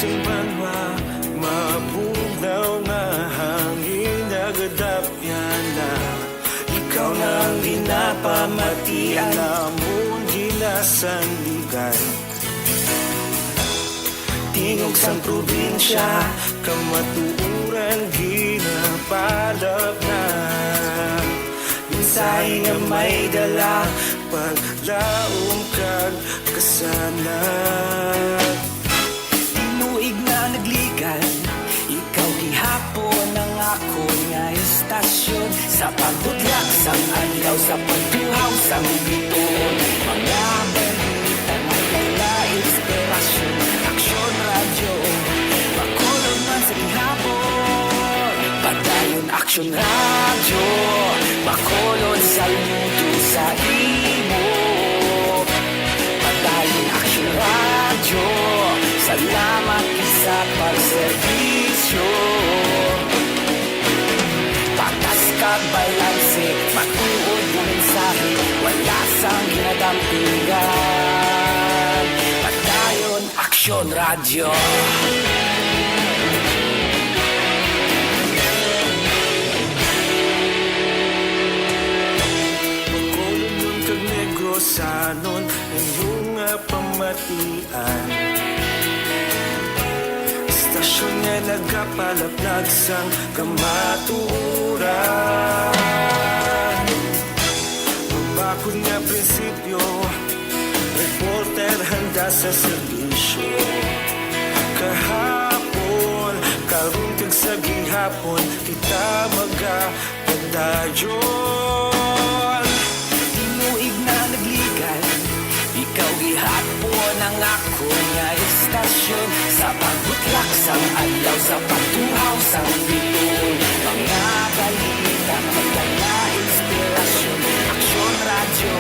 isang banwa, mapunaw nga hangin nagadap yan na. Ikaw nang ginapamatian, namon ginasandigan. Tingog sang probinsya, kamatuuran ginapalap na. Minsay nga may dala, paglaom kag kasanag. Tinuig na nagligan, ikaw gihapon ang ako nga istasyon. Sa pagbutlak sang adlaw, sa pagtuhaw sang biton, mga balita may mga inspirasyon. Aksyon radyo, makulog man sa gihapon. Padayon aksyon radyo, makulog sa luto sa imo. Padayon aksyon radyo, salamat sa pagserbisyo. Patas kag balanse, matuod ng mensahe, wala sang ginadampingan. Padayon aksyon radyo. Pagkulong nun kag negrosanon, inyong nga pamatian. Istasyon nga nagapalaplag sang kamaturan. Magbakod nga prinsipyo, reporter handa sa serbisyo. Kahapon, karong kag sa gihapon, kita magapadayon. Tinuig na nagligan, ikaw gihapon ang ako nga istasyon. Sa pagbutlak sang adlaw, sa pagtuhaw sang biton, mga balita may mga inspirasyon. Aksyon radyo,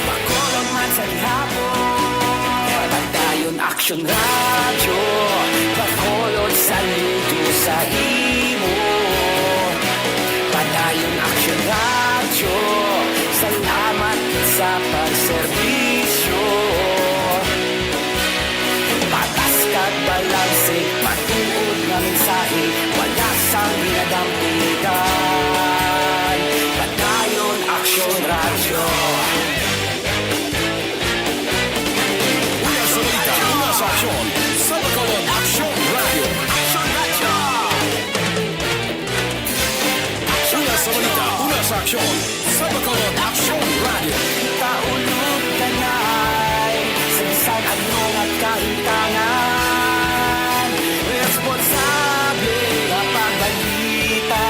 makulong man sa gihapon. Padayon aksyon radyo, makulong sa luto sa imo. Padayon aksyon radyo, salamat sa pagserbisyo. Patas kag balanse, matuod nga mensahe, wala sang ginadampingan. Padayon aksyon radyo. Una sa balita, una sa aksyon, sa Bacolod Aksyon Radio. Aksyon radyo! Una sa balita, una sa aksyon, sa Bacolod Aksyon Radio. Taulog kanay, salisan ano nga kaintangan. Responsable nga pagbalita,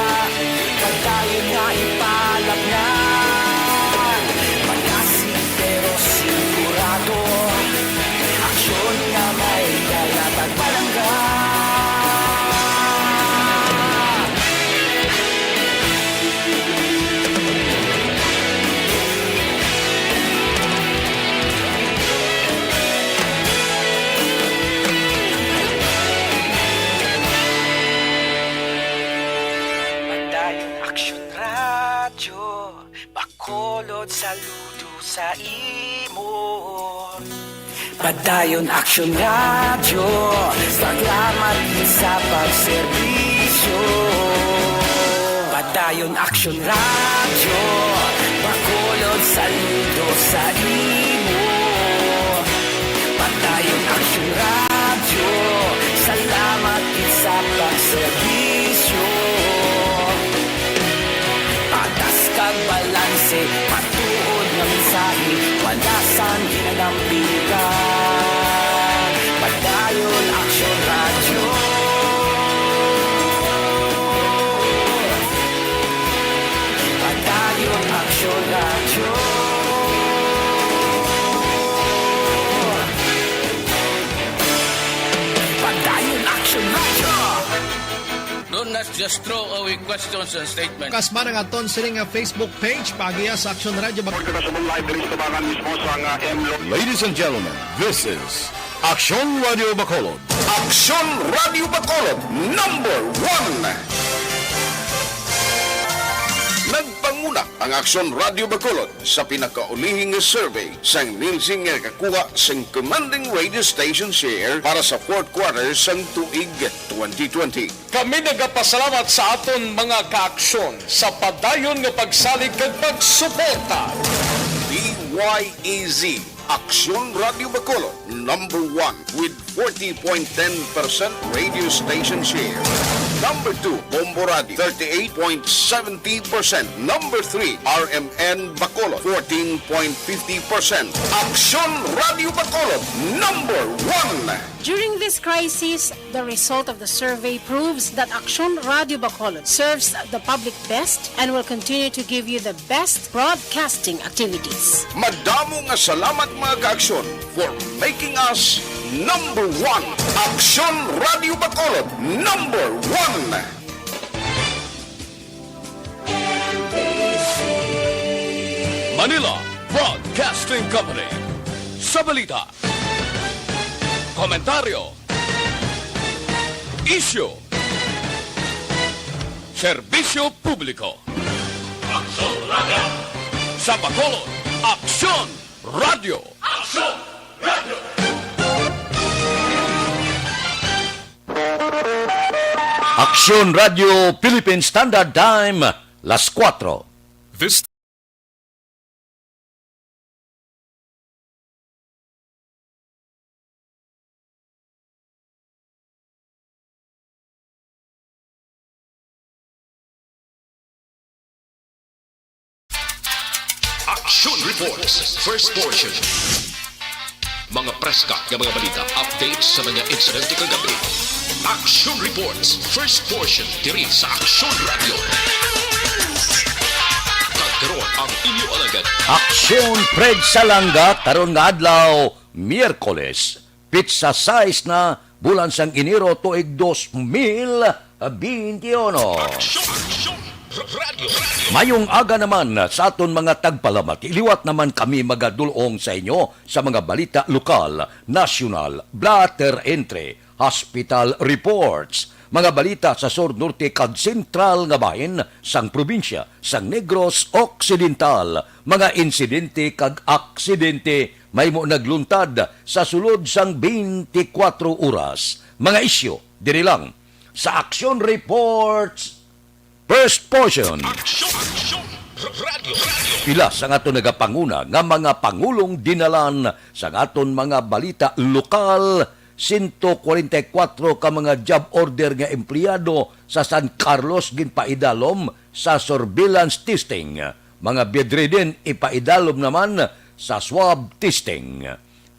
pagdayon nga ipalap na. Panasig pero sigurado, aksyon nga may kalatag palangga. Padayon aksyon radyo, bakolod saludo sa imo. Padayon aksyon radyo, salamat sa pagserbisyo. Padayon aksyon radyo, bakolod saludo sa imo. Padayon aksyon radyo, salamat sa pagserbisyo. Patas kag balanse, matuod nga mensahe, wala sang ginadampingan. Padayon aksyon radyo. Padayon aksyon radyo. Padayon aksyon radyo. Don't not just throw away questions and statements. Kasma ng aton sining nga Facebook page pagiya sa Aksyon Radio. Ladies and gentlemen, this is Aksyon Radio Bacolod. Aksyon Radio Bacolod #1. Nagpang nagapanguna ang Aksyon Radio Bacolod sa pinakaulihing nga survey sang Nielsen nga kakuha sang commanding radio station share para sa fourth quarter sang tuig 2020. Kami nagapasalamat sa aton mga kaaksyon sa padayon nga pagsalig kag pagsuporta. DYEZ Aksyon Radio Bacolod, number 1 with 40.10% radio station share. Number 2, Bombo Radio, 38.70%. Number 3, RMN Bacolod, 14.50%. Aksyon Radio Bacolod, number 1. During this crisis, the result of the survey proves that Aksyon Radio Bacolod serves the public best and will continue to give you the best broadcasting activities. Madamo nga salamat mga kaaksyon for making us number 1. Aksyon Radio Bacolod, number 1. Manila Broadcasting Company. Sa balita, komentaryo, isyu, serbisyo publiko. Aksyon Radio. Sa Bacolod, Aksyon Radio. Aksyon Radio. Aksyon Radio Philippine Standard Time, las 4. This Action Reports, first portion. Mga preska ng mga balita, updates sa mga insidente kagabi. Action Reports, first portion, diri sa Action Radio. Kagkaroon ang inyo alagad. Aksyon Fred Salanga karon nga adlaw Miyerkules. Pizza size na bulan sang Enero tuig 2021. Action Radio. Mayong aga naman sa aton mga tagpalamat, iliwat naman kami magadulong sa inyo sa mga balita lokal, nasyonal, blatter entry, hospital reports, mga balita sa Sur Norte kag Sentral nga bahin sang probinsya sang Negros Occidental, mga insidente kag aksidente may mo nagluntad sa sulod sang 24 oras, mga isyu diri lang sa Action Reports first portion. Action Radio. Pila sa aton nagapanguna nga mga pangulong dinalan sa aton mga balita lokal, 144 ka mga job order nga empleyado sa San Carlos ginpaidalom sa surveillance testing. Mga bedridden ipaidalom naman sa swab testing.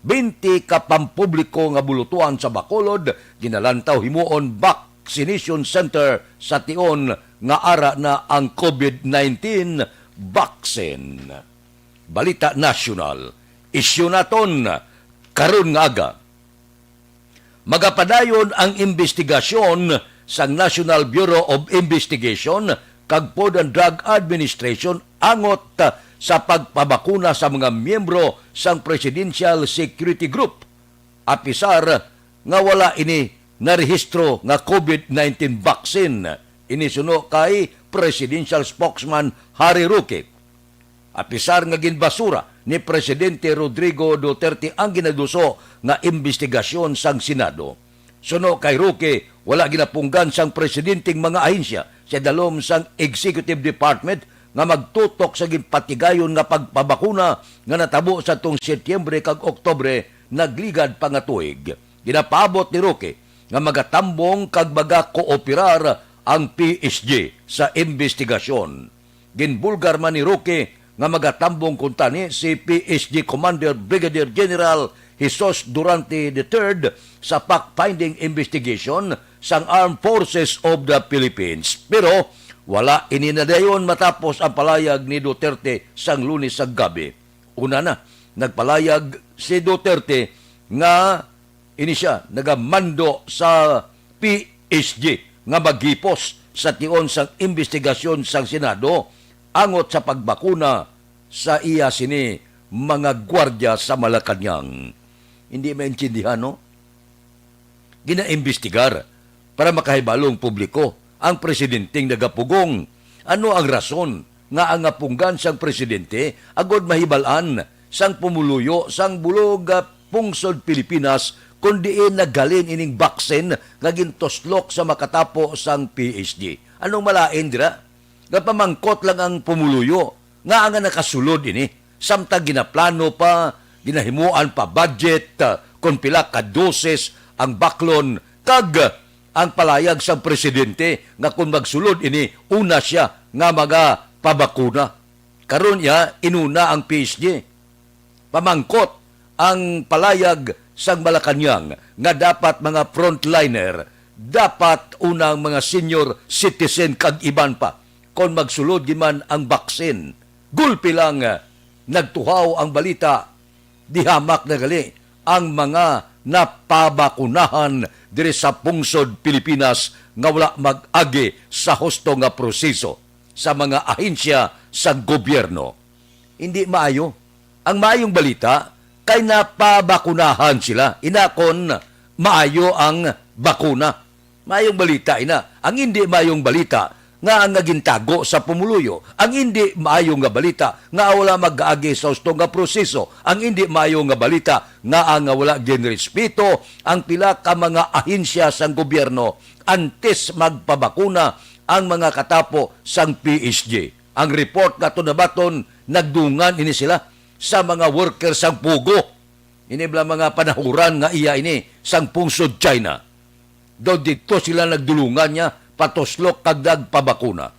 20 ka pampubliko nga bulutuan sa Bacolod ginalantaw himuon vaccination center sa tion nga ara na ang COVID-19 vaccine. Balita nasyonal, isyu naton karon nga aga. Magapadayon ang investigasyon sa National Bureau of Investigation kag Food and Drug Administration angot sa pagpabakuna sa mga miyembro sang Presidential Security Group. Apisar nga wala ini narehistro nga COVID-19 vaccine. Inisuno kay Presidential Spokesman Harry Roque. Apisar nga ginbasura ni Presidente Rodrigo Duterte ang ginaduso nga investigasyon sang Senado. Suno kay Roque, wala ginapunggan sang presidenteng mga ahensya sa dalom sang Executive Department nga magtutok sa ginpatigayon nga pagpabakuna nga natabo sa tong Setyembre kag Oktobre nagligad pa nga tuig. Ginapaabot ni Roque nga magatambong kag maga-kooperar ang PSG sa investigasyon. Ginbulgar man ni Roque nga magatambong kuntani si PSG Commander Brigadier General Jesus Durante III sa fact-finding investigation sang Armed Forces of the Philippines. Pero wala ininadayon matapos ang palayag ni Duterte sang Lunes sa gabi. Una na, nagpalayag si Duterte nga siya nagamando sa PSG nga maghipos sa tion sang investigasyon sang Senado angot sa pagbakuna sa iya sini mga gwardya sa Malacañang. Hindi maintindihan, no? Ginaimbestigar para makahibalong publiko ang presidenteng nagapugong. Ano ang rason nga ang punggan sang presidente agod mahibalan sang pumuluyo sang bulog pungsod Pilipinas kundi naggalin ining baksen nga gintoslok sa makatapo sang PSG. Anong malain dira? Nga pamangkot lang ang pumuluyo nga ang nakasulod ini samtang ginaplano pa, ginahimuan pa budget kung pila ka doses ang baklon kag ang palayag sa presidente nga kung magsulod ini una siya nga maga pabakuna. Karon niya inuna ang PSG. Pamangkot ang palayag sang Malacañang nga dapat mga frontliner, dapat unang mga senior citizen kag iban pa kung magsulod giman ang baksin. Gulpi lang nagtuhaw ang balita, dihamak na gali ang mga napabakunahan diri sa pungsod Pilipinas nga wala mag-agi sa husto nga proseso sa mga ahensya sa gobyerno. Hindi maayo. Ang maayong balita kay napabakunahan sila. Inakon maayo ang bakuna. Maayong balita ina. Ang hindi maayong balita nga ang nagintago sa pumuluyo. Ang hindi maayong nga balita nga wala mag-agi sa husto nga proseso. Ang hindi maayong nga balita nga ang wala ginrespeto ang pila ka mga ahensya sang gobyerno antes magpabakuna ang mga katapo sang PSG. Ang report nga tunabaton nagdungan ini sila sa mga workers sang pugo. Ini bala mga panahuran nga iya ini sang pungsod China. Do dito sila nagdulungan niya patoslok kagdag pabakuna.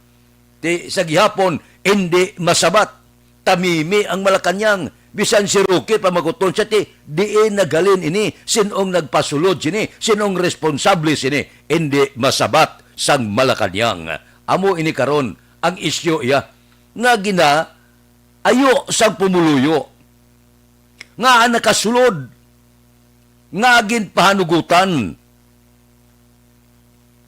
Sa gihapon, hindi masabat. Tamimi ang Malacañang. Bisan si Roque pamaguton siya diin nagalin ini. Sinong nagpasulod sini. Sinong responsable sini. Hindi masabat sang Malacañang. Amo ini karon ang isyo iya. Nga gina, ayo sang pumuluyo. Nga nakasulod. Nga agin pahanugutan.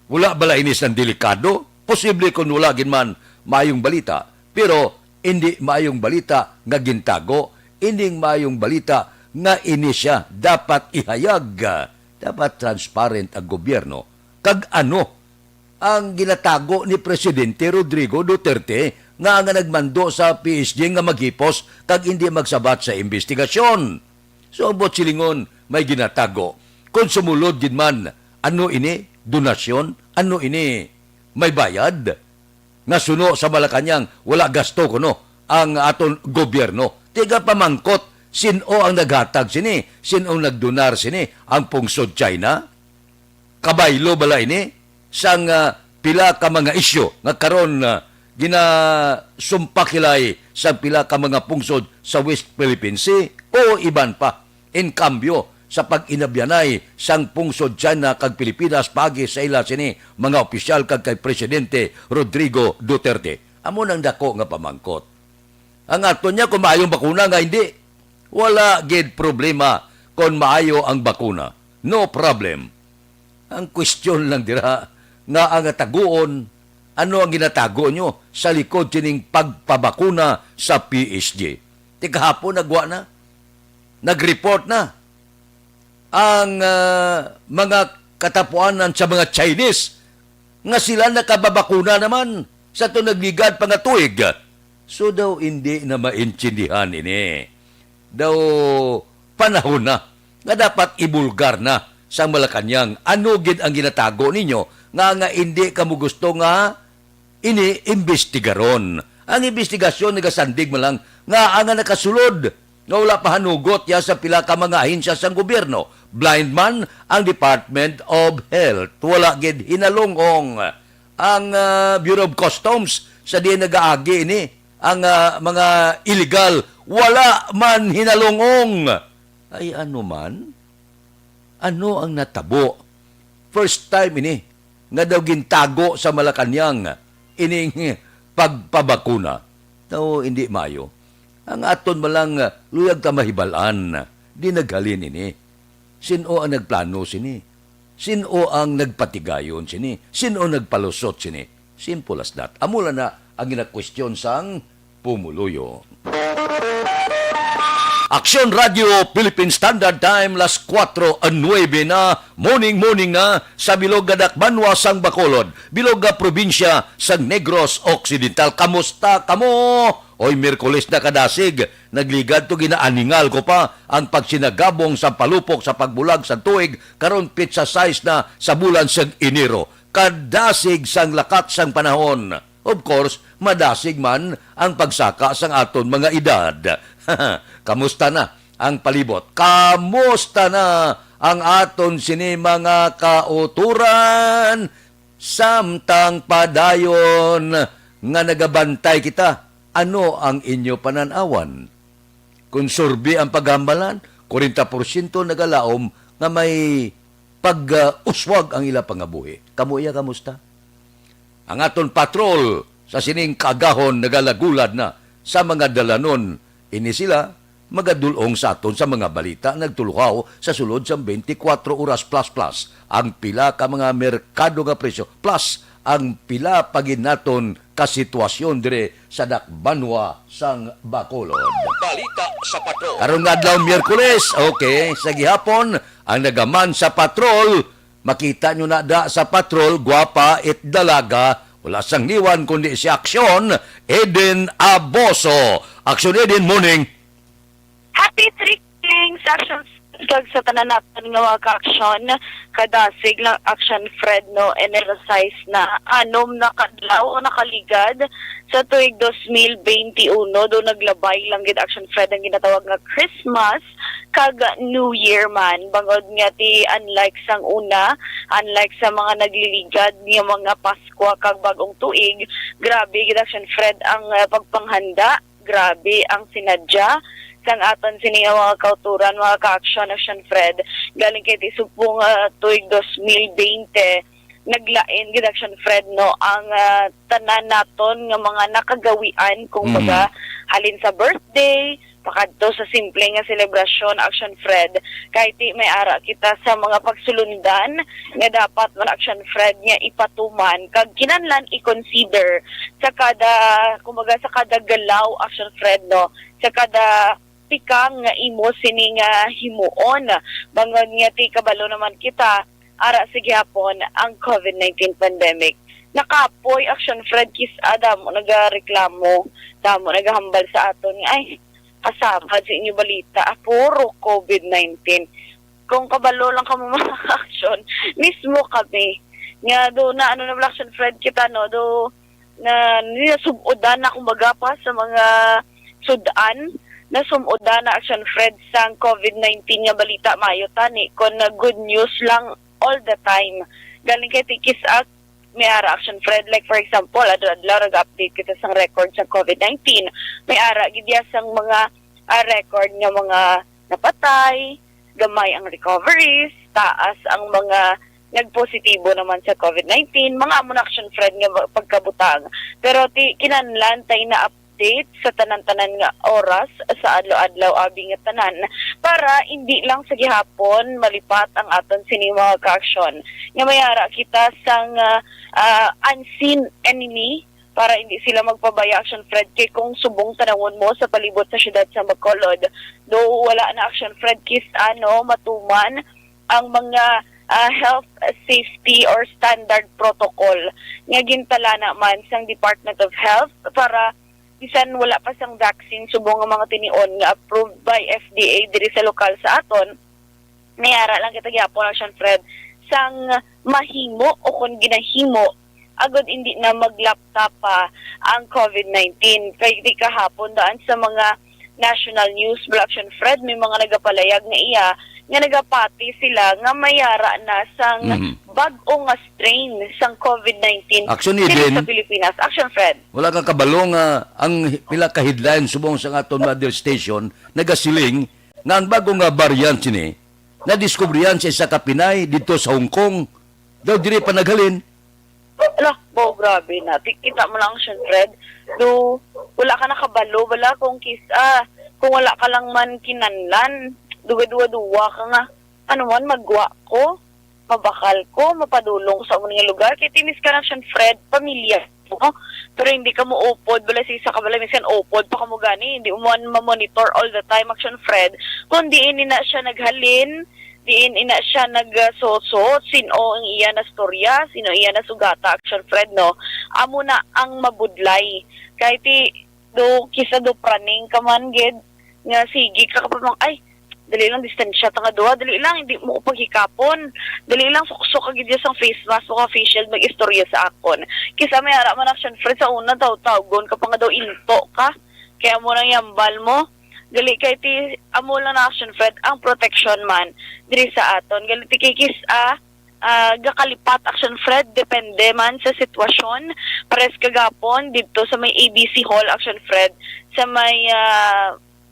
Wala bala inis ng delikado? Posible kung wala man mayong balita. Pero hindi mayong balita nga gintago. Hindi mayong balita nga ini siya dapat ihayag. Dapat transparent ang gobyerno. Kag ano ang ginatago ni Presidente Rodrigo Duterte nga nagmando sa PSG nga maghipos kag hindi magsabat sa investigasyon. So ang silingon may ginatago. Kung sumulod din man, ano ini? Donasyon? Ano ini? May bayad? Nga suno sa Malacañang, wala gasto kuno ang aton gobyerno. Tiga pamangkot, sino ang naghatag sini? Sino ang nagdonar sini? Ang pungsod China? Kabaylo bala ini? Sang pila ka mga isyo nga karon ginasumpakilay sa pila ka mga pungsod sa West Philippine Sea o iban pa. In cambio, sa pag-inabyanay sang pungsod China kag Pilipinas pagi sa ila sini mga opisyal kag kay Presidente Rodrigo Duterte. Amo nang dako nga pamangkot. Ang ato niya kung maayong bakuna nga hindi. Wala gid problema kung maayo ang bakuna. No problem. Ang question lang dira nga ang taguon ano ang ginatago nyo sa likod sining pagpabakuna sa PSG. Tikahapon nagwa na. Nag-report na ang mga katapuanan sa mga Chinese nga sila nakababakuna naman sa ito nagligad pa nga tuig. So daw hindi na maintindihan ini. Daw panahon na nga dapat ibulgar na sa Malacañang. Ano gid ang ginatago ninyo nga hindi kamo gusto nga ini-investigaron. Ang investigasyon nagasandig mo lang nga ang nakasulod nga wala pa hanugot ya sa pila ka mga ahensya sa gobyerno. Blind man ang Department of Health. Wala gid hinalungong ang Bureau of Customs sa di nagaagi ini ang mga illegal. Wala man hinalungong. Ay ano man? Ano ang natabo? First time ini nga daw gintago sa Malacañang ining pagpabakuna. No, hindi mayo. Ang aton malang luyag ta mahibalan, di naghalin ini. Sino ang nagplano sini? Sino ang nagpatigayon sini? Sino nagpalusot sini? Simple as that. Amula na ang ina-question sang pumuluyo. Aksyon Radio Philippine Standard Time las 4:09 na morning na sa Bilog Dakbanwa sang Bacolod, Bilog probinsya sang Negros Occidental. Kamusta kamo? Oy, Miyerkules na kadasig, nagligad to ginaaningal ko pa ang pagsinagabong sa palupok sa pagbulag sa tuig karon pizza size na sa bulan sang Enero. Kadasig sang lakat sang panahon. Of course, madasig man ang pagsaka sang aton mga edad. Kamusta na ang palibot? Kamusta na ang aton sini mga kauturan? Samtang padayon nga nagabantay kita, ano ang inyo pananawan? Kung survey ang paghambalan, 40% nagalaom nga may pag-uswag ang ila pangabuhi. Kamuya, kamusta? Ang aton patrol sa sining kagahon nagalagulad na sa mga dalanon. Ini sila magadulong sa aton sa mga balita nagtuluhaw sa sulod sa 24 oras plus ang pila ka mga merkado nga presyo plus ang pila paginaton ka sitwasyon dire sa Dakbanwa sang Bacolod. Balita sa patrol. Karong adlaw Miyerkules, okay, sa gihapon ang nagaman sa patrol. Makita nyo na da sa patrol, gwapa it dalaga, wala sang niwan kundi si Aksyon, Eden Aboso. Aksyon Eden, morning. Happy Three Kings Actions kag sa tanan natin nga mga ka-aksyon, kadasig lang action Fred no energize na anom na kadlaw o nakaligad sa tuig 2021 do naglabay lang gid action Fred ang ginatawag nga Christmas kag New Year man bangod nga ti unlike sang una, unlike sa mga nagliligad nga mga Pasko kag bagong tuig, grabe gid action Fred ang pagpanghanda, grabe ang sinadya sang aton sini mga kauturan, mga ka-action Fred, galing kay tisupong tuig 2020, naglain gid action Fred no ang tanan naton nga mga nakagawian kung baga halin sa birthday, pakadto sa simple nga selebrasyon action Fred, kay ti may ara kita sa mga pagsulundan nga dapat man action Fred nga ipatuman kag kinahanglan i-consider sa kada kumbaga sa kada galaw action Fred no, sa kada pikang nga imo sini nga himuon bangod nga ti kabalo naman kita ara sa gihapon ang COVID-19 pandemic. Nakapoy action Fred kis Adam nagareklamo, damo nagahambal sa aton nga ay kasabad sa inyo balita puro COVID-19. Kung kabalo lang kamo mga action mismo kami nga do na ano na action Fred kita no do na nisubudan na kumbaga pa sa mga sudan na sumuda na action Fred sang COVID-19 nga balita mayo tani kon good news lang all the time. Galing kay Tikis Act may ara action Fred, like for example adlaw nag-update kita sang record sa COVID-19, may ara gid sang mga record nga mga napatay, gamay ang recoveries, taas ang mga nagpositibo naman sa COVID-19, mga amon action Fred nga pagkabutang. Pero kinahanglan tay na update sa tanan-tanan nga oras sa adlaw-adlaw abi nga tanan para hindi lang sa gihapon malipat ang aton sini mga ka-aksyon nga mayara kita sang unseen enemy para hindi sila magpabaya action Fred kay kung subong tanawon mo sa palibot sa syudad sa Bacolod do wala na action Fred kis matuman ang mga health safety or standard protocol nga gintala naman sang Department of Health para bisan wala pa sang vaccine subong ang mga tinion nga approved by FDA diri sa lokal sa aton, nayara lang kita gyapon action Fred sang mahimo o kung ginahimo agad hindi na maglaptop pa ang COVID-19 kay di kahapon daan sa mga national news action Fred may mga nagapalayag nga iya nga nagapati sila nga mayara na sang bag-o nga strain sang COVID-19 Action diri Eden sa Pilipinas. Action Fred. wala kang kabalo nga ang pila ka headline subong sa aton radio station nagasiling nga ang bago nga variant sini nadiskubrihan sa isa ka Pinay dito sa Hong Kong daw diri pa naghalin. Ala, grabe na. Kita mo lang Action Fred. Do wala ka nakabalo wala kung kung wala ka lang man kinanlan duwa-duwa ka nga ano man magwa ko mabakal ko, mapadulong ko sa mga lugar. Kaya tinis ka na Action Fred, pamilya mo. Pero hindi ka mo upod, bala sisa ka bala, minsan upod pa ka mo gani, hindi mo ma-monitor all the time, Action Fred. Kung diin na siya naghalin, diin ina siya nagsoso, sino ang iya na storya, sino iya na sugata, Action Fred, no? Amo na ang mabudlay. Kahit do kisa do praning ka man, gid, nga sige ka kapag ay, dali lang distansya tanga duha, dali lang hindi mo ko paghikapon, dali lang sukso ka gid sa face mask o ka face shield mag-istorya sa akon. Kisa may ara man, Action Fred, sa una daw tawgon ka pa nga daw into ka, kaya mo nang yambal mo. Gali kay ti amo lang na, Action Fred, ang protection man diri sa aton. Gali ti kikis gakalipat, Action Fred, depende man sa sitwasyon. Pares kagapon dito sa may ABC Hall, Action Fred, sa may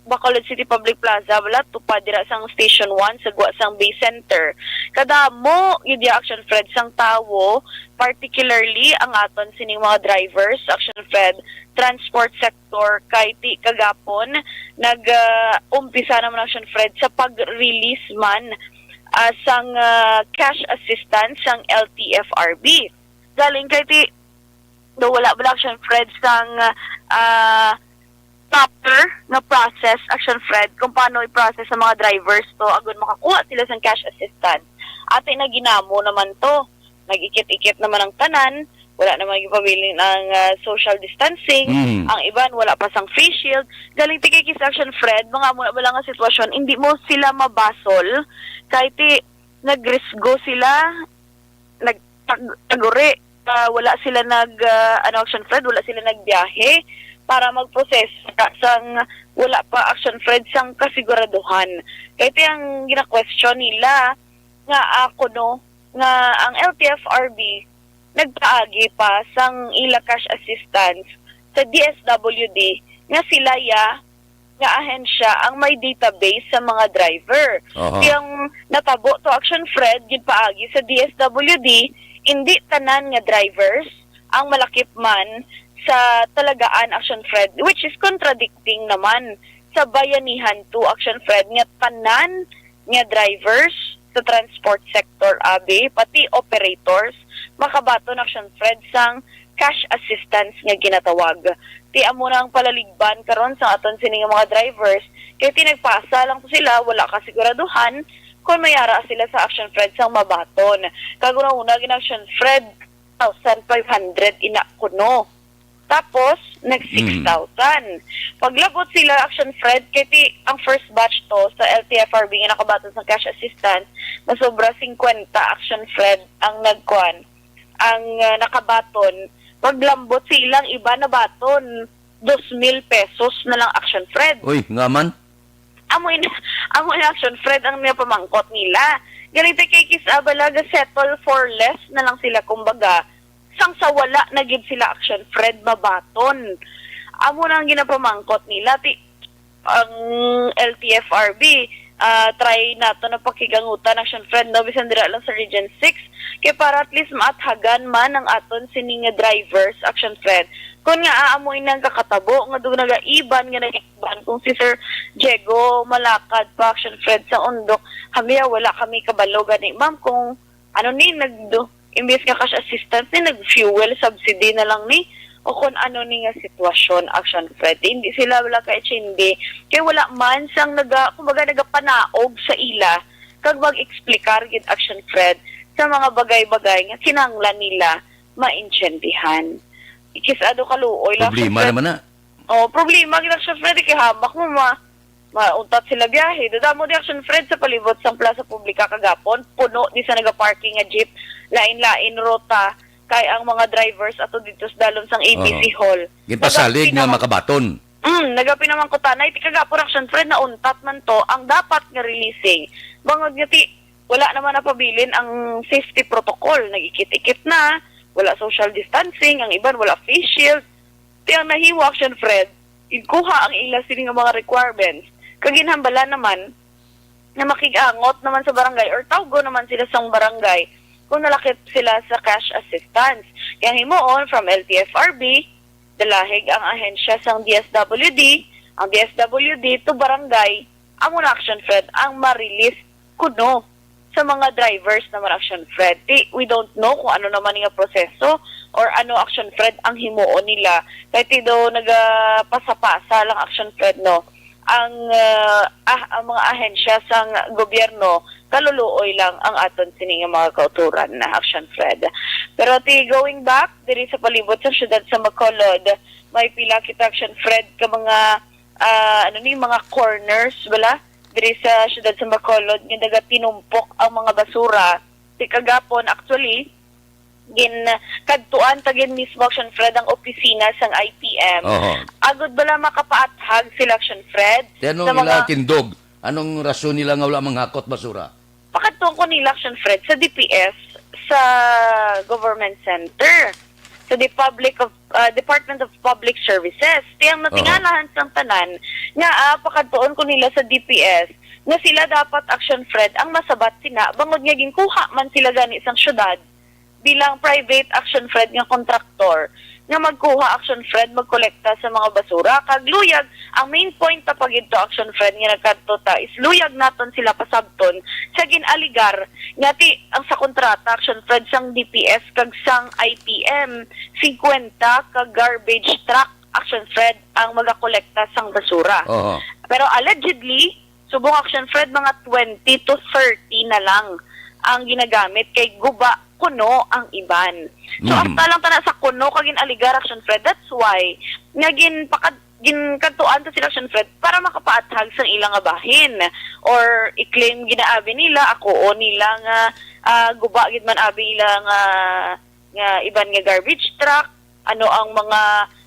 Bacolod City Public Plaza, wala tupad dira sang Station 1 sa Gwa sang Bay Center. Kada mo yun Action Fred sang tawo, particularly ang aton sining mga drivers, Action Fred, transport sector, kay ti kagapon nag-umpisa naman, Action Fred, sa pag-release man sang cash assistance sang LTFRB. Galing kay ti do wala ba, Action Fred, sang proper na process, Action Fred, kung paano i-process sa mga drivers to agad makakuha sila sa cash assistance. Ate na ginamo naman to. Nag-ikit-ikit naman ang tanan, wala naman ipabiling ng social distancing, ang iban wala pa sang face shield. Galing tikikis, Action Fred, mga muna ba lang ang sitwasyon, hindi mo sila mabasol, kahit nagrisgo sila, nagtaguri, wala sila Action Fred, wala sila nagbiyahe, para mag-process sang wala pa, Action Fred, sang kasiguraduhan. Kaya ito ang gina-question nila nga ako, no, nga ang LTFRB nagpaagi pa sang ila cash assistance sa DSWD nga sila nga ahensya ang may database sa mga driver. Yung natabo to, Action Fred, ginpaagi sa DSWD, hindi tanan nga drivers ang malakip man sa talagaan, Action Fred, which is contradicting naman sa bayanihan to, Action Fred, nga tanan nga drivers sa transport sector, abi, pati operators, makabaton, Action Fred, sang cash assistance nga ginatawag. Ti amo na ang palaligban karon sa aton sining mga drivers, kaya tinagpasa lang to sila, wala kasiguraduhan kung mayara sila sa, Action Fred, sang mabaton. Kaguna-una, Action Fred, 1,500 ina kuno. Tapos, nag-6,000. Paglabot sila, Action Fred, kaya ang first batch to sa LTFRB nga nakabaton sa cash assistance, na sobra 50, Action Fred, ang nagkuan, ang nakabaton. Paglambot silang iba na baton, 2,000 pesos na lang, Action Fred. Uy, nga man. Amoy Action Fred, ang pamangkot nila. Ganito kay Kisabalaga, settle for less na lang sila, kumbaga, sang sa wala nagib sila, Action Fred, mabaton. Amo na ang ginapamangkot nila. Ang LTFRB, try nato na pakigangutan, Action Fred, no, bisan dira lang sa Region 6, kaya para at least maathagan man ang aton sining drivers, Action Fred. Kung nga aamoy ng kakatabo, nga doon nag-aiban, nga nag-aiban, kung si Sir Diego malakad pa, Action Fred, sa undok, hamiya, wala kami kabalo, gani, ma'am, kung ano ni, imbes nga cash assistance ni, nag-fuel subsidy na lang ni, o kung ano ni nga sitwasyon, Action Fred. Hindi sila wala kay hindi. Kaya wala man sang kumbaga nagapanaog sa ila, kag mag-explikar gid, Action Fred, sa mga bagay-bagay nga kinanglan nila maintindihan. Ikisado kaluoy lang. Problema naman na. Problema gid, Action Fred, kay hamak mo mauntat sila biyahe. Dadamo di, Action Fred, sa palibot sang Plaza Publica kagapon, puno di sa nagaparking nga jeep, lain-lain rota, kay ang mga drivers ato dito sa dalon sang ABC Hall. Ginpasalig nga makabaton. Nagapin naman ko tanay, ti kagapon, Action Fred, na untat man to, ang dapat nga releasing. Bangod nga ti, wala naman napabilin ang safety protocol, nagikit-ikit na, wala social distancing, ang iban wala face shield. Ti ang nahiwa, Action Fred, ikuha ang ila sining mga requirements. Kaginhambala naman na makigangot naman sa barangay or tawgo naman sila sa barangay kung nalakip sila sa cash assistance. Kaya himuon from LTFRB, dalahig ang ahensya sang DSWD, ang DSWD to barangay, ang Action Fred, ang ma-release kuno sa mga drivers naman Action Fred. We don't know kung ano naman nga proseso or ano Action Fred ang himuon nila. Kahit daw nagapasa-pasa lang Action Fred, no? Ang mga ahensya sa gobyerno, kaluluoy lang ang aton sining mga kauturan na Action Fred. Pero going back, diri sa palibot sa syudad sa Bacolod, may pila kita Action Fred ka mga mga corners, bala? Diri sa syudad sa Bacolod, nga daga tinumpok ang mga basura. Ti kagapon, actually, kadtuan tagin mismo Action Fred ang opisina sang IPM. Agud bala makapaathag sila Action Fred. Anong nila tindog? Anong rason nila nga wala manghakot basura? Pakatong ko nila Action Fred sa DPS, sa Government Center, sa Department of Public Services. Tiyang natingalahan sang tanan nga pakatuon ko nila sa DPS nga sila dapat Action Fred ang masabat sina bangod nga ginkuha man sila gani sang syudad bilang private Action Fred nga kontraktor nga magkuha Action Fred magkolekta sa mga basura kag luyag ang main point ta pagidto Action Fred nga nagkadto ta is luyag naton sila pasabton sa ginaligar nga ang sa kontrata Action Fred sang DPS kag sang IPM 50 ka garbage truck Action Fred ang magakolekta sang basura. Pero allegedly subong Action Fred mga 20 to 30 na lang ang ginagamit kay guba kuno ang iban. So hasta lang tana sa kuno kagin aligar Action Fred. That's why nga ginkantuan to sila Action Fred para makapaathag sang ilang bahin or i-claim ginaabi nila ako o nila nga guba gid man abi ila nga iban nga garbage truck, ano ang mga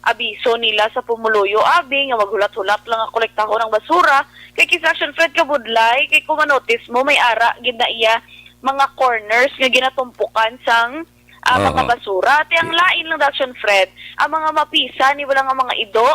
abiso nila sa pumuluyo abi nga maghulat-hulat lang ang kolektahon ng basura kay kisa Action Fred kabudlay kay kung manotice mo may ara gid na iya mga corners nga ginatumpukan sang mga basura. At ang lain lang Action Fred, ang mga mapisa ni wala nga mga ido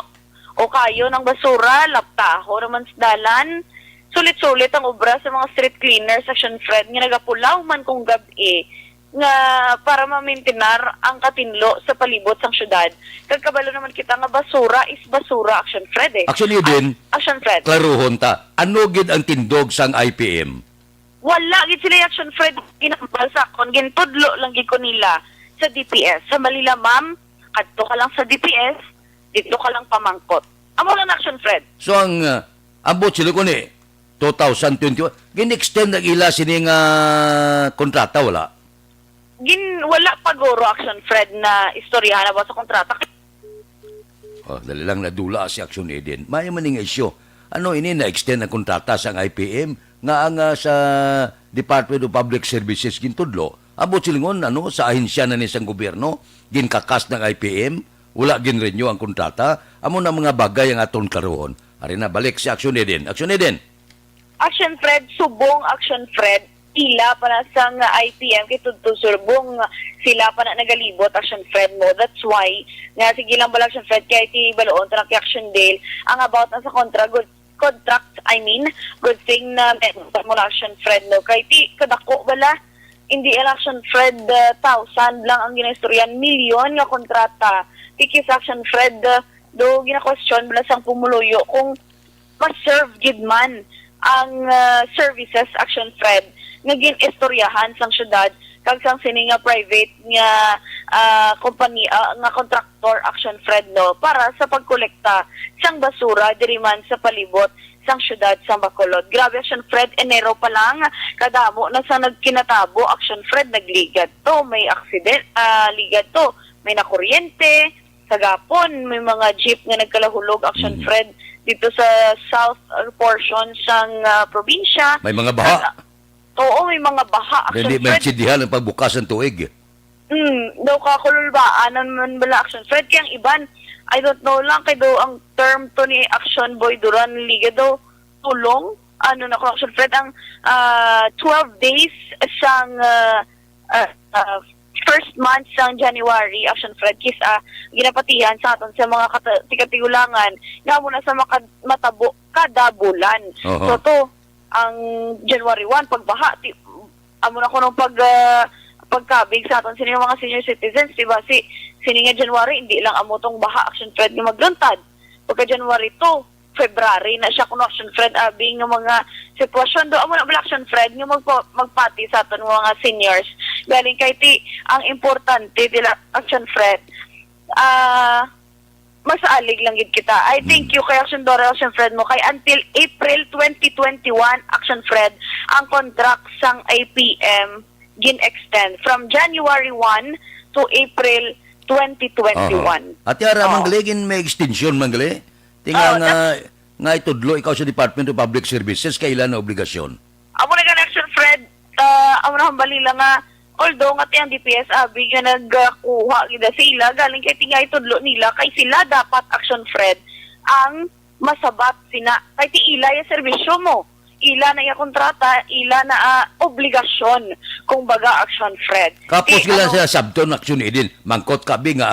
o kayo ng basura, laptaho naman sa dalan. Sulit-sulit ang obra sa mga street cleaners Action Fred nga nagapulaw man kung gabi nga para ma-maintinar ang katinlo sa palibot sang syudad. Kagkabalo naman kita nga basura is basura Action Fred. Actually din, Action Fred. klaruhon ta, ano gid ang tindog sang IPM? Wala gid sila Action Fred ginambal sa kon gintudlo lang gid ko nila sa DPS. Sa Malila ma'am, kadto ka lang sa DPS, dito ka lang pamangkot. Amo lang Action Fred. So ang ambot sila ko ni 2021, gin-extend ang ila sining kontrata wala? Wala paguro Action Fred na istoryahan na ba sa kontrata. Dali lang nadula si Action Eden. May maning isyo. Ano ini na-extend ang kontrata sa IPM nga ang sa Department of Public Services gintudlo. Abot silingon sa ahensya na ni sang gobyerno, ginkakas ng IPM, wala ginrenew ang kontrata, amo na mga bagay ang aton karoon. Ari na balik si Action Eden. Action Eden. Action Fred, subong Action Fred, ila pa na sang IPM kay tudto surbong sila pa na nagalibot Action Fred mo. That's why nga sige lang bala Action Fred kay ti baloon ta kay Action Dale ang about na sa good thing na mo Action Fred no kay ti kadako bala hindi Action Fred 1,000 lang ang ginaistoryan milyon nga kontrata tikis Action Fred do gina-question bala sang pumuluyo kung ma-serve gid man ang services Action Fred nga gin-istoryahan sang syudad kag sang sini nga private nga company nga contractor Action Fred no para sa pagkolekta sang basura diri man sa palibot sang syudad sa Bacolod. Grabe Action Fred, Enero pa lang kadamo na sa nagkinatabo Action Fred nagligad to, may accident ligad to, may nakuryente sa gapon, may mga jeep nga nagkalahulog Action Fred dito sa south portion sang probinsya. May mga baha. Oo, may mga baha Action Hindi Fred. maintindihan ang pagbukas ng tuig. Daw kakululbaan naman bala Action Fred kaya ang iban I don't know lang kay do ang term to ni Action Boy Duran Liga do tulong ano na ko Action Fred ang 12 days sang first month sang January Action Fred kis ginapatihan sa aton sa mga tikatigulangan nga muna sa matabo kada bulan. So to ang January 1 pagbaha amo na ko nung pagkabig sa aton sino mga senior citizens diba sini nga January hindi lang amo tong baha Action Fred nga magluntad pagka January 2 February na siya kuno Action Fred abi nga mga sitwasyon do amo na bala Action Fred nga magpati sa aton mga seniors galing kay ti ang importante dila Action Fred masaalig lang gid kita. I thank you kay Action Dora Action Fred mo kay until April 2021 Action Fred ang contract sang APM gin-extend from January 1 to April 2021. At yara, manggaligin may extension, manggali. Tinga nga itudlo ikaw sa Department of Public Services, kailan na obligasyon? Amo na gan Action Fred, amo na hambali lang nga, although nga tiyang DPS abi nga nagkuha gida sila, galing kay tinga itudlo nila, kay sila dapat Action Fred ang masabat sina, kay ti ila yung serbisyo mo. Ila na yung kontrata, ila na obligasyon, kung baga Action Fred. Kapos sila sa sabton aksyon idin, mangkot kabi nga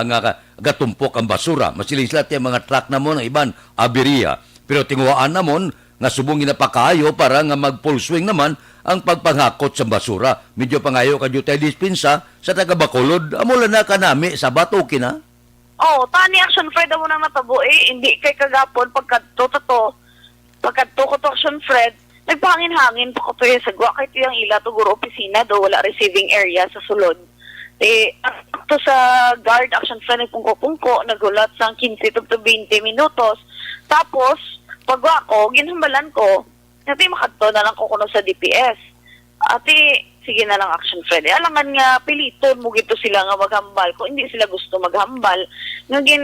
gatumpok ang basura. Masiling sila yung mga truck na mo ng iban, aberiya. Pero tinguhaan namon, nga subong ginapakayo para nga mag-full swing naman ang pagpanghakot sa basura. Medyo pangayo kadyo tayo dispensa sa taga-Bacolod. Amula na kanami sa batukin na. Oh, tani Action Fred mo nang natabo hindi kay kagapon pagkadto ko to Action Fred. Nagpangin-hangin pa ko to yung sagwa kahit yung ila to guro opisina do wala receiving area sa sulod. To sa guard Action Fred nagpungko-pungko, nagulat sang 15 to 20 minutos. Tapos, pagwa ko, ginhambalan ko, nati makadto na lang ko kuno sa DPS. Ati, sige na lang Action Fred. Alangan nga, piliton mo gito sila nga maghambal. Kung hindi sila gusto maghambal, naging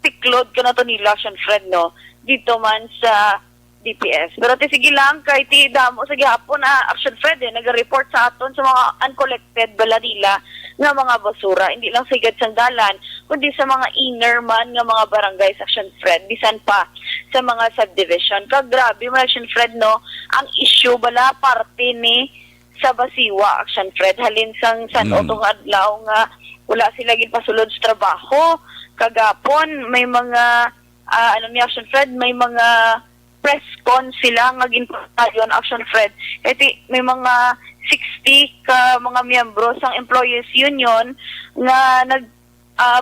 tiklod ka na to nila Action Fred, no? Dito man sa DPS. Pero sige lang, kahit damo sa gihapon Action Fred, nag-report sa aton sa mga uncollected bala nila nga mga basura. Hindi lang sa igad sandalan, kundi sa mga inner man nga mga barangay sa Action Fred, bisan pa sa mga subdivision. Grabe mo Action Fred, no? Ang issue bala parte ni sa Basiwa Action Fred. Halin sang San Otong adlaw nga wala sila ginpasulod sa trabaho. Kagapon, may mga Action Fred, may mga press con sila nga ginpatayon Action Fred. Kasi may mga 60 ka mga miyembro sang Employees Union nga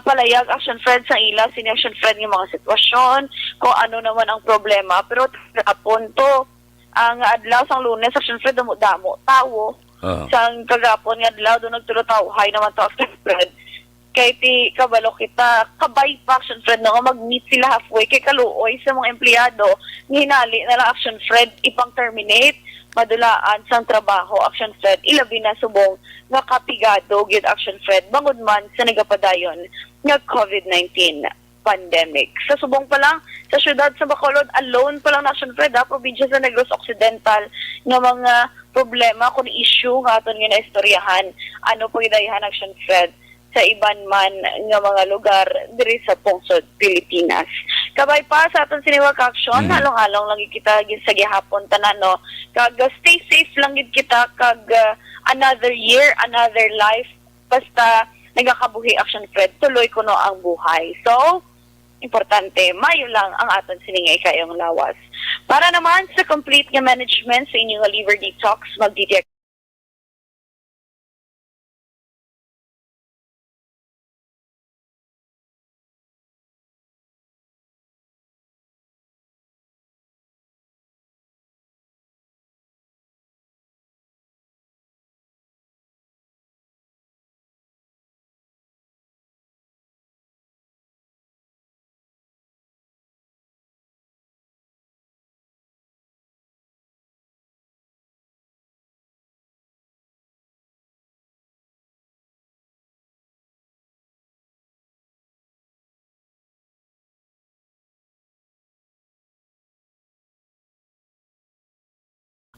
palayag Action Fred sa ila sin Action Fred ng mga sitwasyon, kung ano naman ang problema. Pero kagapon to, ang adlaw sang Lunes Action Fred damo tawo. Sang kagapon nga adlaw do nagtulo-tawhay naman to Action Fred. Kay ti kabalo kita kabay pa Action Fred nga mag-meet sila halfway kay kaluoy sa mga empleyado hinali na lang Action Fred ipang terminate madulaan sang trabaho Action Fred ilabi na subong nga kapigado gid Action Fred bangod man sa nagapadayon nga COVID-19 pandemic. Sa subong pa lang sa syudad sa Bacolod alone pa lang na Action Fred probinsya sa Negros Occidental nga mga problema kun issue nga aton nga naistoryahan ano po gidayahan Action Fred sa iban man nga mga lugar diri sa pungsod Pilipinas. Kabay pa sa aton siniwag action, halong-halong lang kita sa gihapon tanan no. Kag stay safe lang gid kita kag another year, another life basta nagakabuhi Action Fred tuloy kuno ang buhay. So, importante, mayo lang ang aton siningay kayong lawas. Para naman sa complete nga management sa inyong liver detox, mag-DTX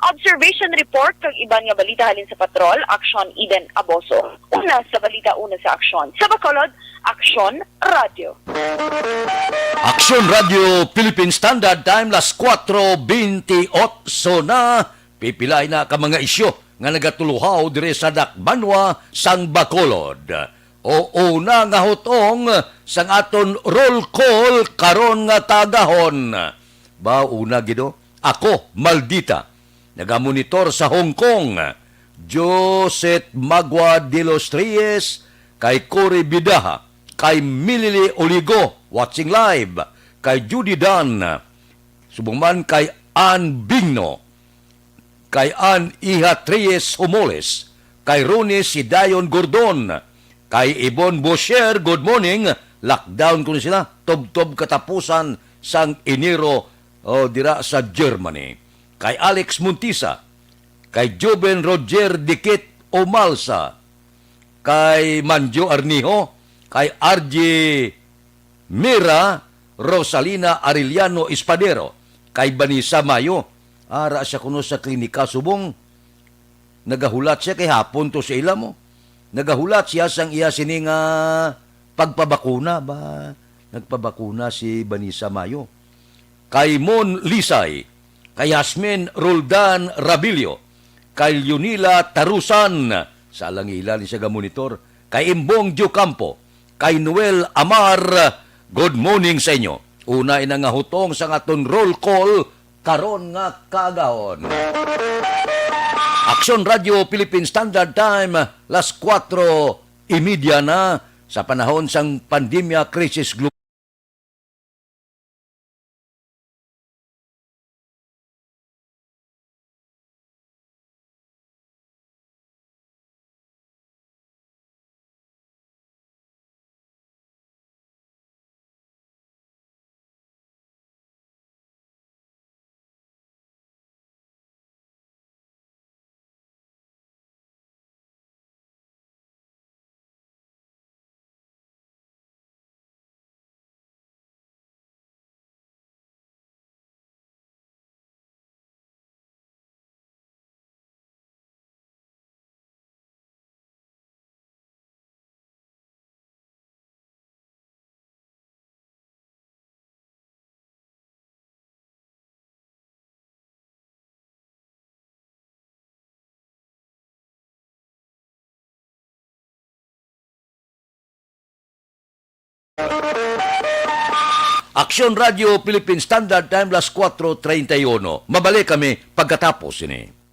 observation report kag iban nga balita halin sa patrol, Action Eden Aboso. Una sa balita, una sa aksyon. Sa Bacolod, Action Radio. Action Radio Philippine Standard Time las 4:28 na pipilay na ka mga isyo nga nagatuluhaw dire sa Dakbanwa sang Bacolod. O una nga hutong sang aton roll call karon nga tagahon. Ba una gido? Ako, Maldita. Nagamonitor sa Hong Kong, Josette Magua de los Reyes, kay Cory Bidaha, kay Millie Oligo, watching live, kay Judy Dan, subong man kay Ann Bigno, kay Ann Iha Reyes Humoles, kay Ronnie Sidayon Gordon, kay Ibon Bosher, good morning. Lockdown ko na sila, tob-tob katapusan sang Enero dira sa Germany. Kay Alex Muntisa, kay Joven Roger Dikit Omalsa, kay Manjo Arnijo, kay RJ Mira Rosalina Arellano Espadero, kay Banisa Mayo, ara siya kuno sa klinika subong, nagahulat siya kay hapon to sa ila mo. Nagahulat siya sang iya sining pagpabakuna ba? Nagpabakuna si Banisa Mayo. Kay Mon Lisay, kay Yasmin Roldan Rabilio, kay Yunila Tarusan, sa langilan ni siya monitor, kay Imbong Diocampo, kay Noel Amar, good morning sa inyo. Una ina nga hutong sa aton roll call, karon nga kagahon. Aksyon Radio Philippine Standard Time, las 4:30 na sa panahon sang pandemya crisis global. Aksyon Radio Philippine Standard Time, las 4:31. Mabalik kami pagkatapos ini.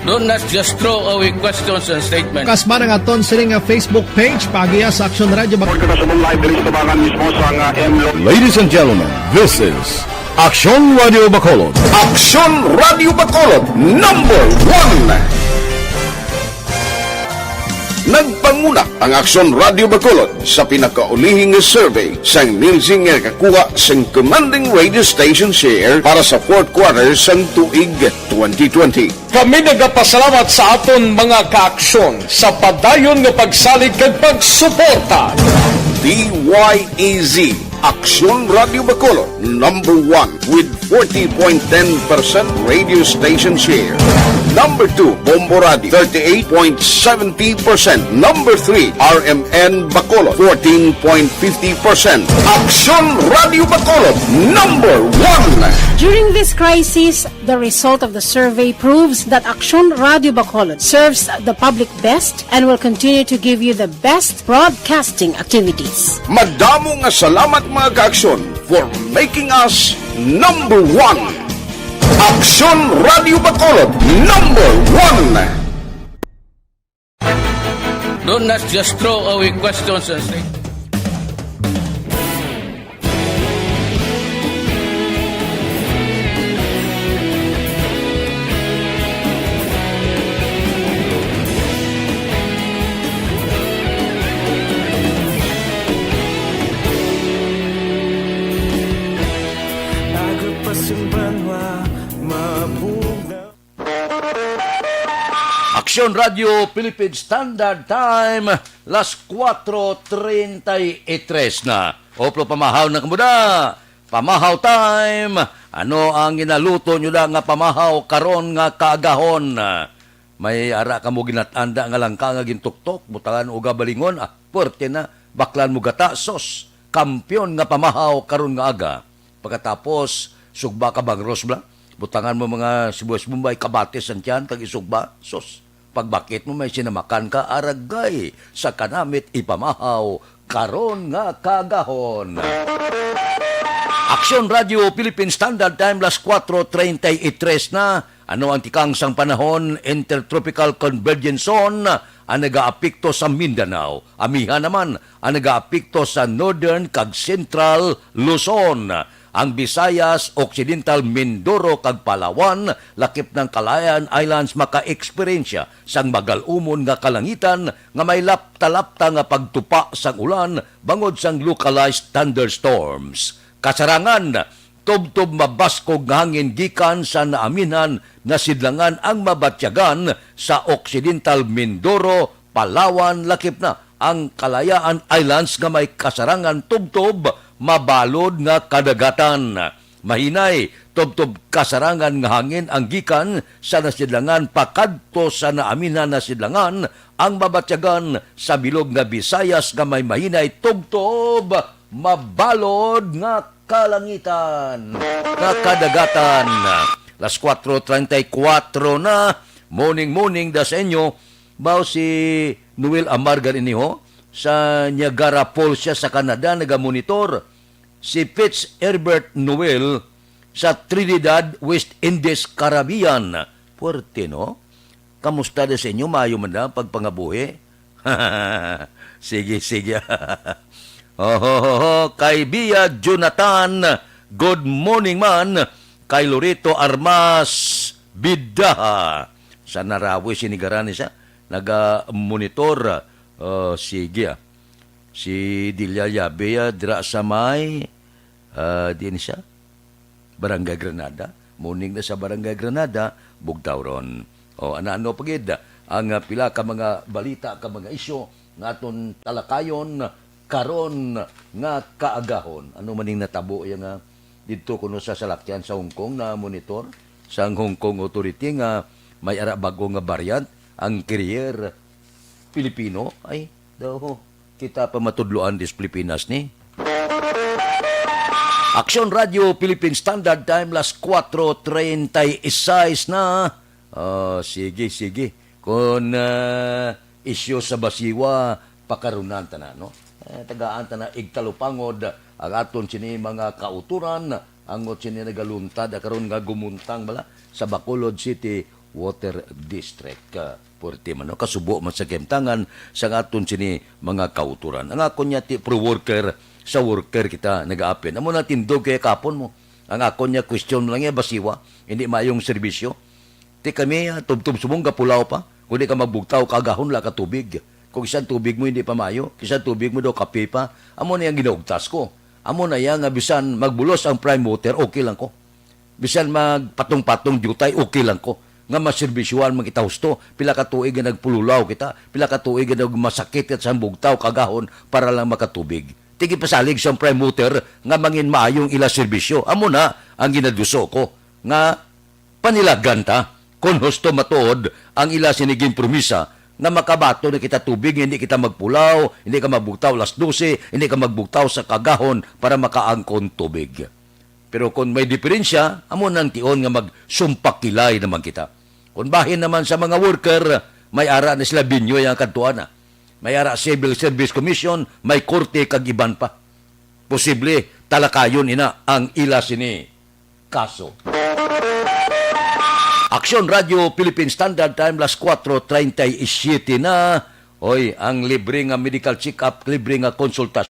Don't not just throw away questions and statements. Kasman ang aton sining Facebook page pagiya sa Aksyon Radio Ladies and gentlemen, this is Aksyon Radio Bacolod. Aksyon Radio Bacolod, number 1. Nagpanguna ang Aksyon Radio Bacolod sa pinakaulihing survey sang Nilsing nga kakuha sang commanding radio station share para sa fourth quarter sang tuig 2020. Kami nagapasalamat sa aton mga kaaksyon sa padayon nga pagsalig kag pagsuporta. DYEZ, Aksyon Radio Bacolod, number 1 with 40.10% radio station share. Number 2, Bombo Radio, 38.70%. Number 3, RMN Bacolod, 14.50%. Aksyon Radio Bacolod, number 1. During this crisis, the result of the survey proves that Aksyon Radio Bacolod serves the public best and will continue to give you the best broadcasting activities. Madamo nga salamat mga kaaksyon for making us number 1. Aksyon Radio Bacolod, number 1. Don't not just throw away questions and statements. Aksyon Radio Philippine Standard Time, las 4:33 na. Oplo pamahaw na kamuda. Pamahaw time. Ano ang ginaluto nyo na nga pamahaw karon nga kaagahon? May ara ka mo ginatanda nga lang ka nga gintuktok, butangan o gabalingon, puwerte na, baklan mo gata, sos, kampyon nga pamahaw karon nga aga. Pagkatapos, sugba ka bang rosbla? Butangan mo mga sibuyas Mumbai, kabatis ang tiyan, kag isugba, sos. Pagbakit mo may sinamakan ka, aragay, sa kanamit ipamahaw, karon nga kagahon. Aksyon Radio Philippine Standard Time las 4:33 na. Ano ang tikang sang panahon? Intertropical Convergence Zone ang nag-aapekto sa Mindanao. Amiha naman ang nag-aapekto sa Northern kag Central Luzon. Ang Visayas, Occidental Mindoro kag Palawan, lakip ng Calayan Islands maka-eksperyensya sang magalumon nga kalangitan nga may lapta-lapta nga pagtupa sang ulan bangod sang localized thunderstorms. Kasarangan, tub-tub mabaskog nga hangin gikan sa naaminan na sidlangan ang mabatyagan sa Occidental Mindoro, Palawan, lakip na ang Kalayaan Islands nga may kasarangan tub-tub mabalod nga kadagatan. Mahinay, tub-tub kasarangan nga hangin ang gikan sa nasidlangan pakadto sa naaminan na sidlangan ang mabatyagan sa bilog nga Visayas nga may mahinay tub-tub mabalod nga kalangitan, nga kadagatan. Las 4:34 na, morning da sa inyo, bao si Noel Amargan iniho, sa Niagara Falls siya sa Canada, nagamonitor. Si Fitz Herbert Noel sa Trinidad, West Indies, Caribbean. Puwerte, no? Kamusta da sa inyo? Mayo man na pagpangabuhi? Sige. Kay Bia Jonathan, good morning man. Kay Lorito Armas Bidaha. Sa Narawi, sinigarani siya. Naga-monitor. Sige. Si Dilia Bea, dira sa may, din siya. Barangay Granada. Morning na sa Barangay Granada, bugtaw ron. Ano pagid, ang pila ka mga balita, ka mga isyo, nga aton talakayon, karon nga kaagahon. Ano maning natabo yung dito kuno sa salakyan sa Hong Kong na monitor sa Hong Kong Authority nga may ara bago nga variant ang carrier Pilipino ay daw kita pa matudloan dis Pilipinas ni. Aksyon Radio Philippine Standard Time las 4:36 na. Sige. Kung isyo sa basiwa pakarunan tanan no. Tagaan ta na igtalupangod ang aton sini mga kauturan angot sini nagaluntad karon nga gumuntang bala sa Bacolod City Water District. Puwerte man no kasubo man sa kemtangan sa aton sini mga kauturan. Ang akon nya ti pro worker sa worker kita nagaapin. Amo na tindog kay kapon mo. Ang akon nya question lang ya basiwa hindi mayong serbisyo. Ti kami tubtub sumong gapulaw pa kundi ka magbugtaw kagahon la ka tubig. Kung isang tubig mo hindi pa mayo, isang tubig mo daw kape pa, amo na yung ginaugtas ko. Amo na yan nga bisan magbulos ang prime water, okay lang ko. Bisan magpatong-patong jutay, okay lang ko. Nga maserbisyuan man kita husto, pila ka tuig nga nagpululaw kita, pila ka tuig nga masakit at sa bugtaw kagahon para lang makatubig. Tigi pasalig sa prime water nga mangin maayong ila serbisyo. Amo na ang ginaduso ko nga panilagan ta kung husto matuod ang ila siniging promisa na makabato na kita tubig, hindi kita magpulaw, hindi ka magbugtaw las 12, hindi ka magbugtaw sa kagahon para makaangkon tubig. Pero kung may diferensya, amo nang tion nga magsumpak kilay naman kita. Kung bahin naman sa mga worker, may ara na sila binyo yung kantuan na. May ara Civil Service Commission, may korte kag iban pa. Posible talakayon ina ang ila sini kaso. Aksyon Radio Philippine Standard Time las 4:37 na. Oy, ang libre nga medical check-up, libre nga konsultasyon.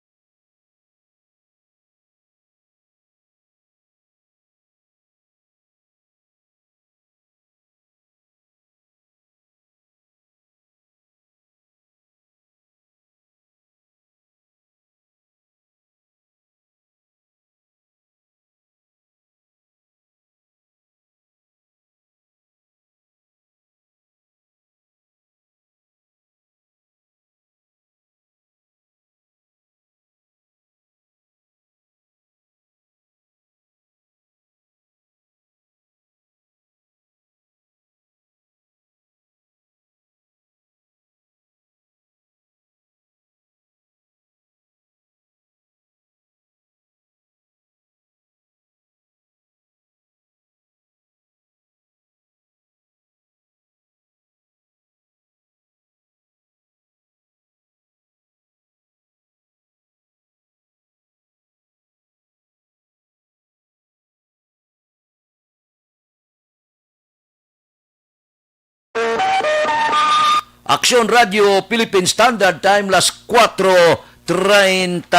Aksyon Radio Philippine Standard Time las 4:38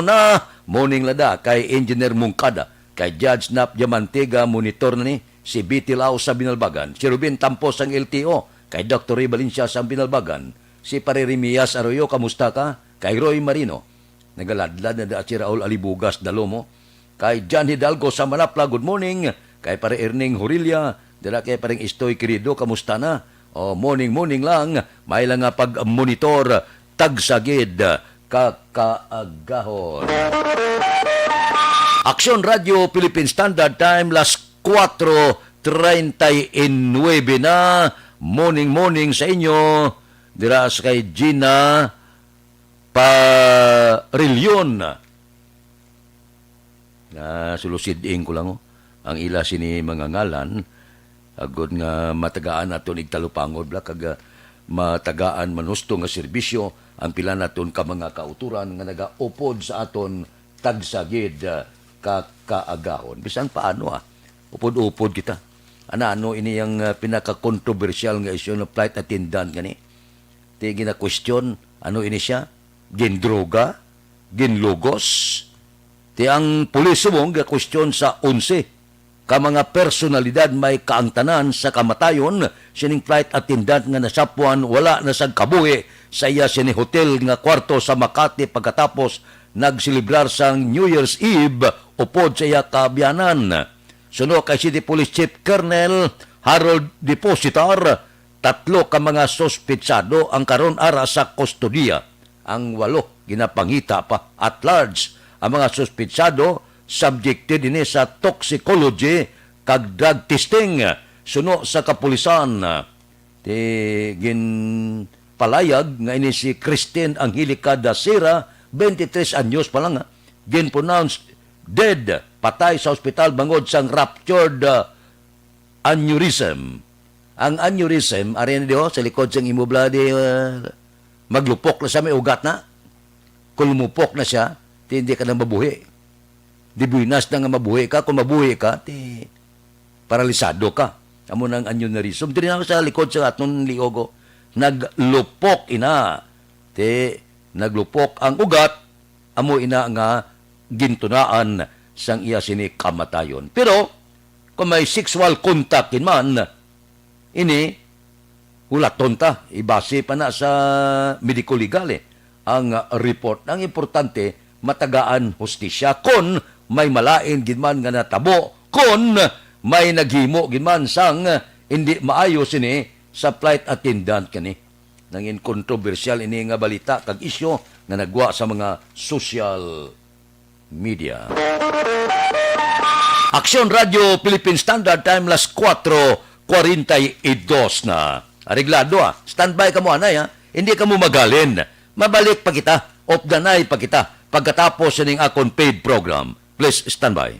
na morning lada kay Engineer Mungkada, kay Judge Nap Diamantega monitor na ni si BT Lao sa Binalbagan, si Ruben Tampos ang LTO, kay Dr. Ray Valencia sa Binalbagan, si Pare Remias Arroyo, kamusta ka? Kay Roy Marino, nagaladlad na si Raul Alibugas Dalomo, kay John Hidalgo sa Manapla, good morning. Kay Pare Erning Horilia, dala kay Pareng Istoy Querido, kamusta na? O morning lang, may lang nga pag-monitor, tagsagid, kakaagahon. Aksyon Radio Philippine Standard Time, las 4:39 na, morning sa inyo, dira kay Gina Parilyon. Sulusidin ko lang ang ila sini mga ngalan, agod nga matagaan naton igtalupangod bla kag matagaan manusto nga serbisyo ang pila naton ka mga kauturan nga nagaupod sa aton tagsagid kakaagahon. Bisan paano upod-upod kita. Ano ini yung pinaka-controversial nga isyu ng flight attendant gani. Ti gina question, ano ini siya? Gendroga? Genlogos? Ti ang pulis mong ga question sa 11 ka mga personalidad may kaangtanan sa kamatayon sining flight attendant nga nasapuan wala na sa kabuhi sa iya sini hotel nga kwarto sa Makati pagkatapos nagsilibrar sang New Year's Eve upod sa iya kaabyanan. Suno kay City Police Chief Colonel Harold Depositar, 3 ka mga sospetsado ang karon ara sa kustodiya. Ang 8 ginapangita pa at large. Ang mga sospetsado subjected ini sa toxicology kag drug testing suno sa kapulisan. Ti gin palayag nga ini si Christine Angelica Dasira, 23 anyos pa lang, gin pronounced dead, patay sa ospital bangod sang ruptured aneurysm. Ang aneurysm ari na sa likod sang imo bloody maglupok na siya, may ugat na. Kung lumupok na siya, hindi ka na mabuhi. Di buinas na nga mabuhi ka. Kung mabuhi ka, paralisado ka. Amo ng aneurysm. Dili na sa likod sa atong liogo. Naglupok ina. Naglupok ang ugat. Amo ina nga gintunaan sang iya sini kamatayon. Pero, kung may sexual contact man, ini, hulaton ta. Ibase pa na sa medical legal ang report. Ang importante, matagaan hustisya. Kung may malain ginman nga natabo, kung may naghimo ginman sang hindi maayos ini sa flight attendant kani. Nangin kontrobersyal ini nga balita kag isyo nga nagwa sa mga social media. Aksyon Radio Philippine Standard Time las 4:42 na. Areglado standby ka mo anay Hindi ka mo magalin. Mabalik pa kita, off the night pa kita pagkatapos ng akong paid program. Please stand by.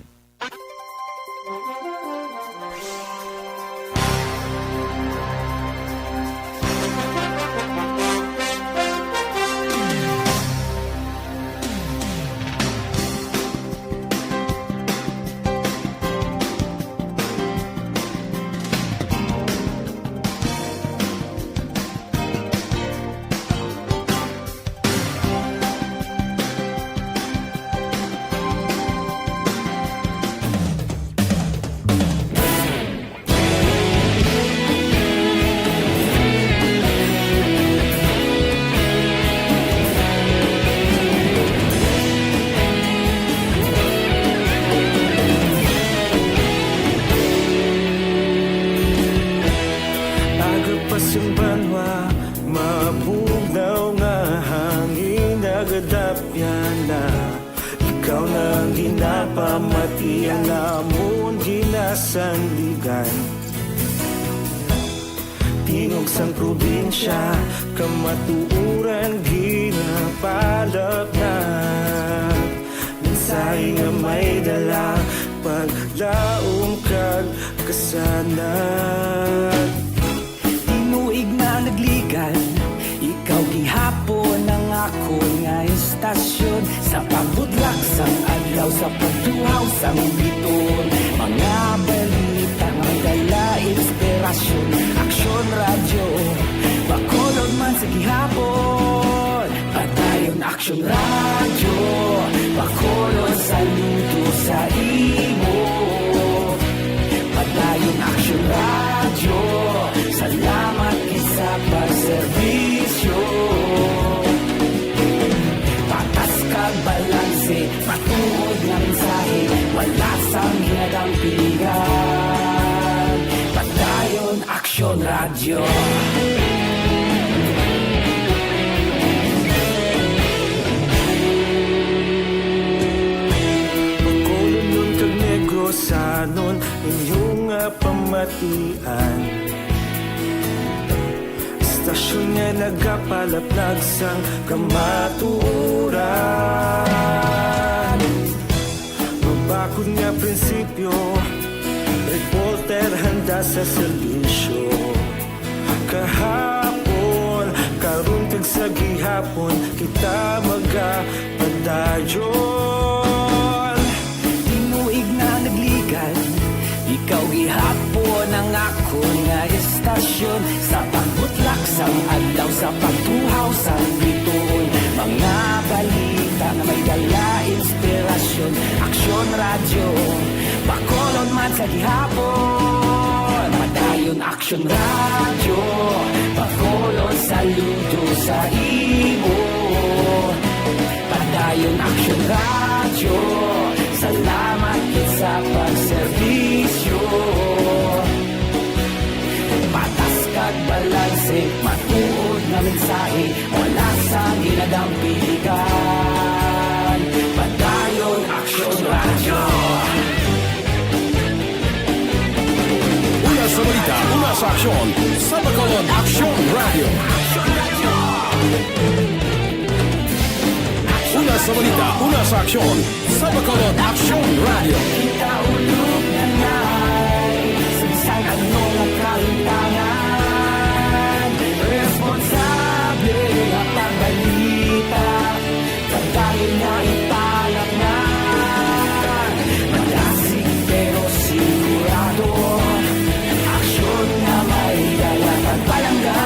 Ikaw nang ginapamati ang amon ginasandigan. Tingog sang probinsya, kamatuuran ginapalap na. Mensahe nga may dala, paglaom kag kasanan. Tinuig na nagligan, ikaw gihapon ang ako nga istasyon. Sa pagbutlak sang adlaw, sa pagtuhaw sang biton. Mga balita nga dala inspirasyon. Aksyon radyo, sa gihapon. Padayon Aksyon Radio, Bacolod saludo sa imo. Padayon Aksyon Radio, salamat sa pagserbisyo. Patas kag balanse, matuod nga mensahe, wala sang ginadang pilihan. Padayon Aksyon Radio. Bacolod nun kag Negrosanon, inyong pamatian. Stasyon nga nagapalaplag sang kamaturan. Mabakod nga prinsipyo, reporter handa sa serbisyo. Kahapon, karon kag sa gihapon, kita magapadayon. Tinuig na nagligan, ikaw gihapon ang ako nga estasyon. Sa pagbutlak sang adlaw, sa pagtuhaw sang bituon, mga balita na may dala inspirasyon. Aksyon Radio, Bacolod man sa gihapon. Padayon Aksyon Radio, Bacolod saludo sa imo. Padayon Aksyon Radio, salamat sa pagserbisyo. Patas kag balanse, matuod na mensahe, wala sa ginadang pilihan. Padayon Aksyon Radio. Una sa balita, una sa aksyon, sa Bacolod Aksyon Radio. Una sa balita, una sa aksyon, sa Bacolod Aksyon Radio. Kita ulog na na'y saysay anong nakalintangan. Responsable ang pagbalita, pagkain na ipalat na. Malasig pero sigurado, aksyon na may dala pagpalangga.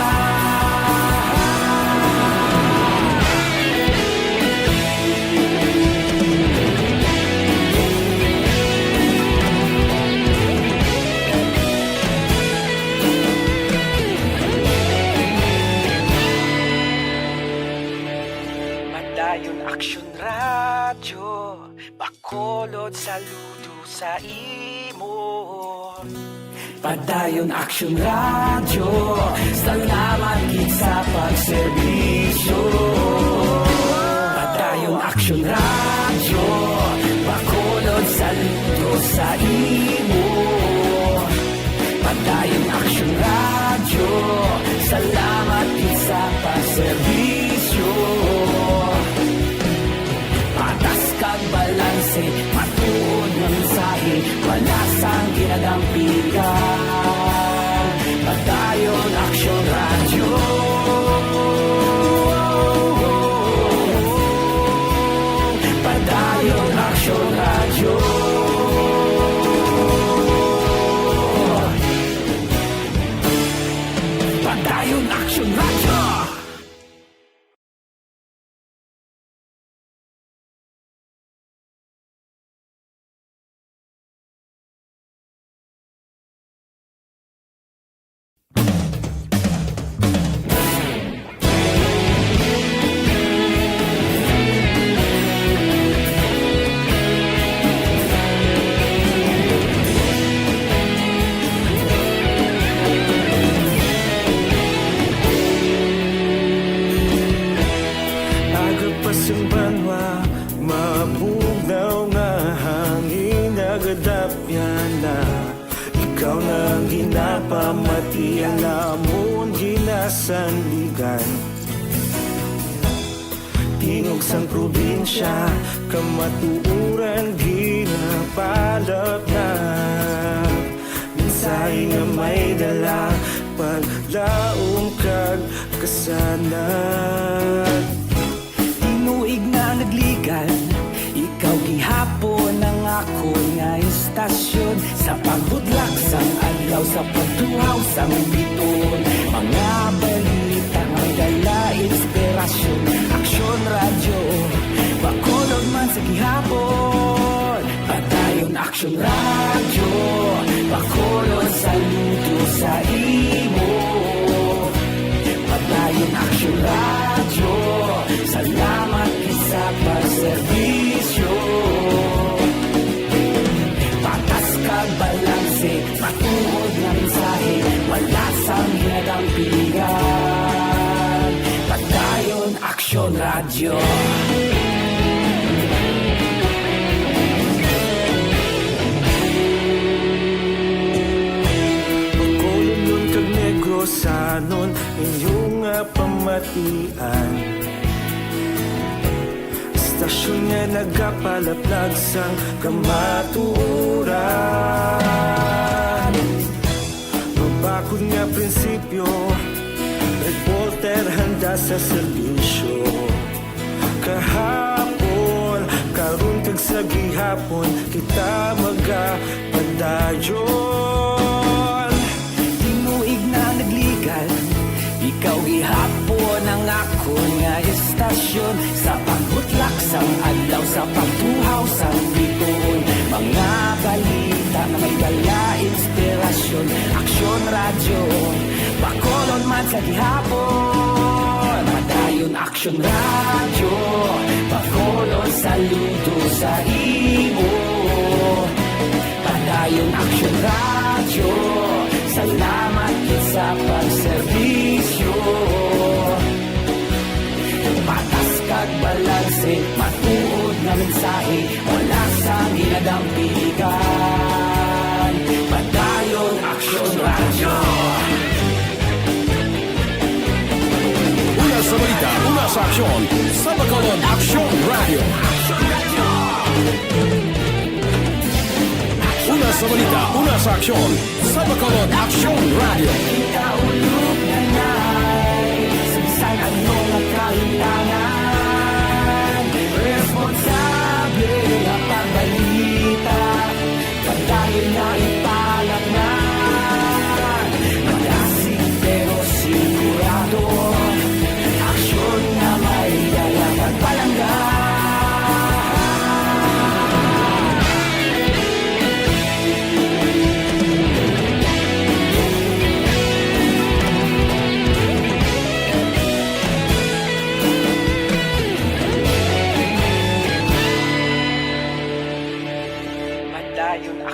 Padayon Aksyon Radio, Bacolod saludo sa imo. Padayon Aksyon Radio, salamat sa pagserbisyo. Padayon Aksyon Radio, Bacolod saludo sa imo. Padayon Aksyon Radio, salamat sa pagserbisyo. Patas kag balanse, matuod na mensahe, wala sang ginadang pilihan. Padayon Aksyon Radio. Padayon Aksyon Radio. Padayon Aksyon Radio. Ikaw nang ginapamati ang amon ginasandigan. Tingog sang probinsya, kamatuuran ginabalot na. Minsay nga may dala, paglaom kag kasanat. Tinuig na nagligan, ikaw gihapon ang ako nga istasyon. Sa pagbudlak sang adlaw, sa pagtuhaw sang biton, mga balita may dala Action Radio, Bacolod saludo sa imo. Padayon Action Radio, salamat isa pa serbisyo. Patas kag balanse, matuod na mensahe, wala sang hinadang pilihan. Padayon Action Radio. Sanon inyong pamatian, stasyon nga nagapalaplag sang kamaturan. Mabakod nga prinsipyo, reporter handa sa serbisyo. Kahapon, karon kag sa gihapon, kita magapadayon. Ikaw gihapon ang ako nga istasyon, sa pagbutlak sang adlaw, sa pagtuhaw sang bituon. Mga balita na may dala inspirasyon. Aksyon Radio, Bacolod man sa gihapon. Padayon Aksyon Radio, Bacolod saludo sa imo. Padayon Aksyon Radio, salamat sa pagserbisyo. Patas kag balanse, matuod na mensahe, wala sang hinadang pilihan. Padayon Action Radio. Una sa balita, una sa aksyon, sa Bacolod Action Radio. Una sa balita, una sa aksyon, sa Bacolod Action Radio. Kaulog na na'y sabisan ano nga kahintangan. Responsable ang pagbalita, pagdayon na ipalat na. Magasig pero sigurado, aksyon na may dalang at palanggan.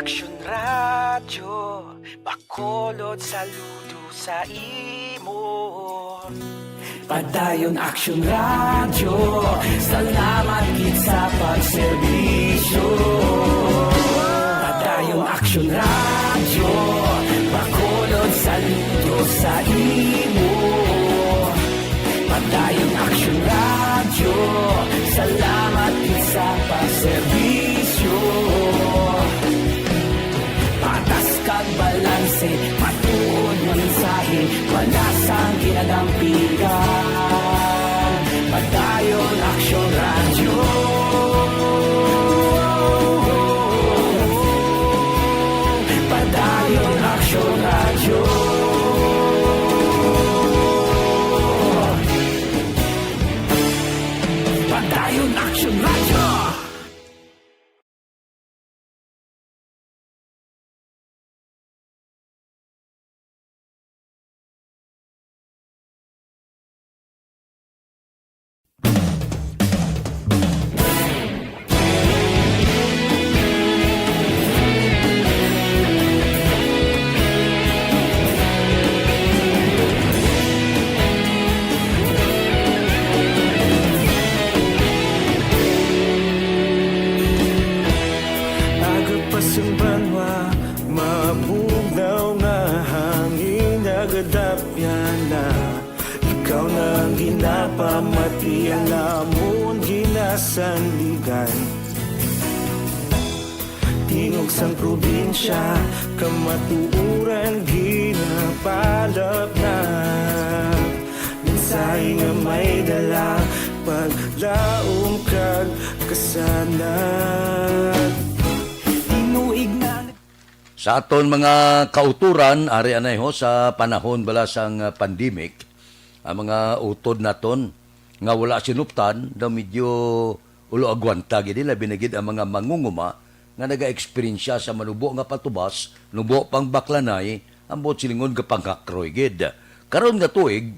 Action Radio, Bacolod saludo sa imo. Padayon Action Radio, salamat gid sa pagserbisyo. Padayon Action Radio, Bacolod saludo sa imo. Padayon Action Radio, salamat gid sa pagserbisyo. Patas kag balanse, matuod na mensahe, wala sang ginadampigan. Padayon Action Radio. Padayon Action Radio. Padayon Action Radio. Pamatian lamon ginasanligan, tingog sang probinsya, kamatuuran ginapalap na. Mensahe nga may dala, paglaom kag kasanat. Tinuig na Sa aton mga kauturan, ari anay ho, sa panahon bala sang pandemic, ang mga utod naton nga wala sinuptan, daw medyo ulo agwanta gid nila binagid ang mga mangunguma nga naga-experience sa manubo nga patubas, nubo pang baklanay, ambot silingon ka pang kakroygid. Karon nga tuig,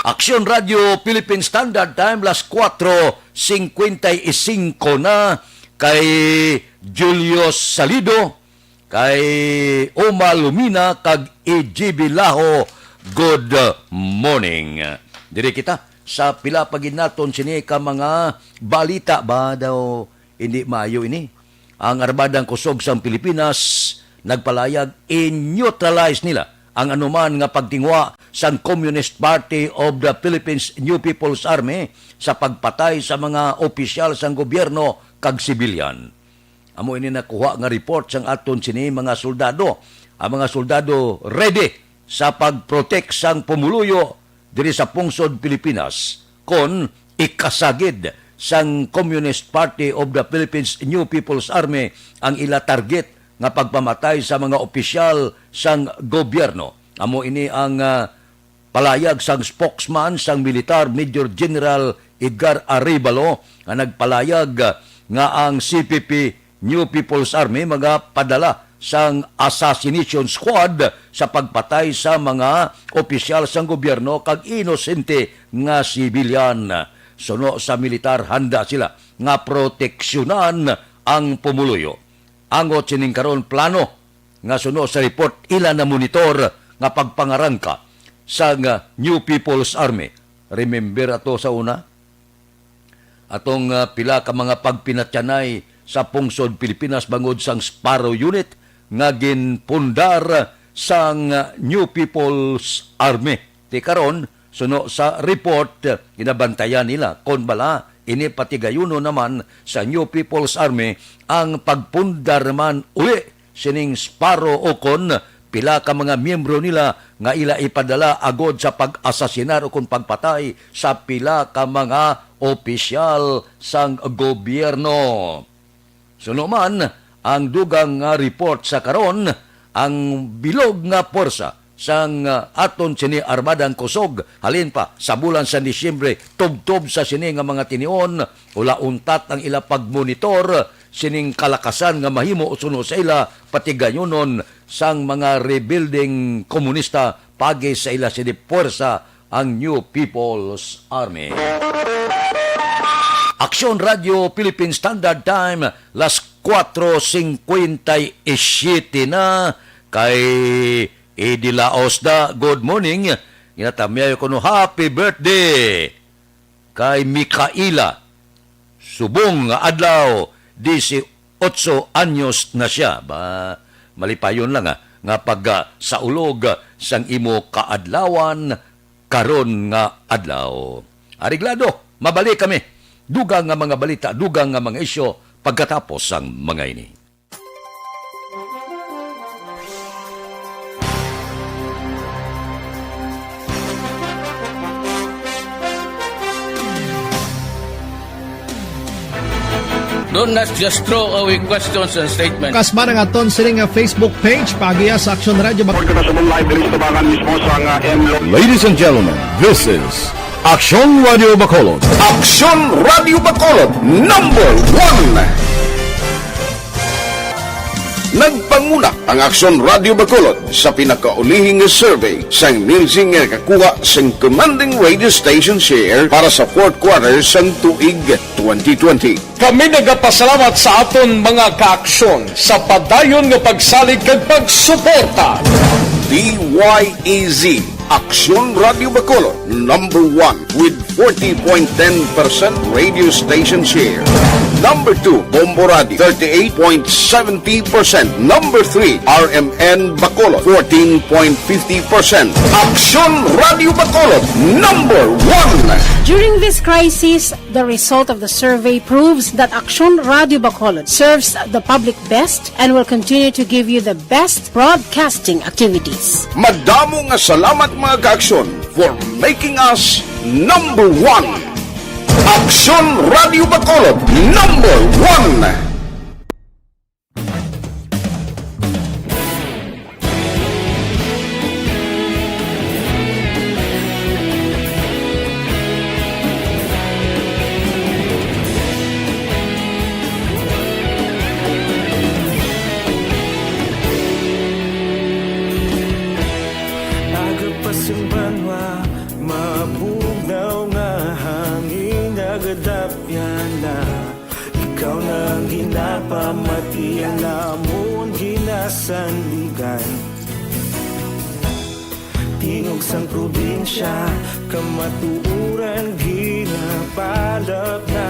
Aksyon Radio Philippine Standard Time, las 4:55 na, kay Julius Salido, kay Oma Lumina, kag EGB Laho, good morning. Diri kita sa pila pagid naton sini ka mga balita ba daw hindi maayo ini. Ang Armadang Kusog sa Pilipinas nagpalayag i-neutralize nila ang anuman nga pagtingwa sa Communist Party of the Philippines New People's Army sa pagpatay sa mga opisyal sang gobyerno kag sibilyan. Amo ini nakuha nga report sang aton sini mga soldado. Ang mga soldado ready sa pagprotect sang pumuluyo diri sa pungsod Pilipinas kon ikasagid sang Communist Party of the Philippines New People's Army ang ila target nga pagpamatay sa mga opisyal sang gobyerno. Amo ini ang palayag sang spokesman sang militar Major General Edgar Arevalo nga nagpalayag nga ang CPP New People's Army magapadala sang assassination squad sa pagpatay sa mga opisyal sang gobyerno kag inosente nga sibilyan. Suno sa militar, handa sila nga proteksyonan ang pumuluyo. Angot sining karon plano nga suno sa report ila na monitor nga pagpangarangka sa New People's Army. Remember ato sa una? Atong pila ka mga pagpinatyanay sa pungsod Pilipinas bangod sang Sparrow Unit nga ginpundar sang New People's Army. Ti karon suno sa report ginabantayan nila kon bala ini patigayuno naman sa New People's Army ang pagpundar man uli sining Sparrow o kon pila ka mga miyembro nila nga ila ipadala agod sa pag-asasinar o kon pagpatay sa pila ka mga opisyal sang gobyerno. Suno man ang dugang nga report sa karon ang bilog nga porsa sang aton sini Armadang Kusog halin pa sa bulan sa Disyembre tubtob sa sini nga mga tinion ula untat ang ila pagmonitor sining kalakasan nga mahimo usuno sa ila patigayonon sang mga rebuilding komunista pagi sa ila sini puwersa ang New People's Army. Aksyon Radio Philippine Standard Time, las 4:57 na, kay Edi Laosda, good morning. Ginatamyayo ko no happy birthday kay Mikaela. Subong nga adlaw, 18 anyos na siya. Ba, malipayon lang nga pag sa ulog sang imo kaadlawan karon nga adlaw. Ariglado, mabalik kami. Dugang nga mga balita, dugang nga mga isyo pagkatapos ang mga ini. Don't not just throw away questions and statements. Kasma ng aton sining nga Facebook page pagiya sa Aksyon Radio Ladies and gentlemen, this is Aksyon Radio Bacolod. Aksyon Radio Bacolod #1. Nagpanguna ang Aksyon Radio Bacolod sa pinakaulihing survey sang Nielsen nga kakuha sang commanding radio station share para sa fourth quarter sang tuig 2020. Kami nagapasalamat sa aton mga kaaksyon sa padayon nga pagsalig kag pagsuporta. DYEZ Aksyon Radio Bacolod, number 1 with 40.10% radio station share. Number 2, Bombo Radio, 38.70%. Number 3, RMN Bacolod, 14.50%. Aksyon Radio Bacolod, number 1. During this crisis, the result of the survey proves that Aksyon Radio Bacolod serves the public best and will continue to give you the best broadcasting activities. Madamo nga salamat mga kaaksyon for making us number 1. Aksyon Radio Bacolod, number 1. Agapasumbanwa, mabugnaw nga hangin nagadapyan na ikaw nang ginapamatian namon ginasanligan. Tingog sang probinsya, kamatuuran ginapalap na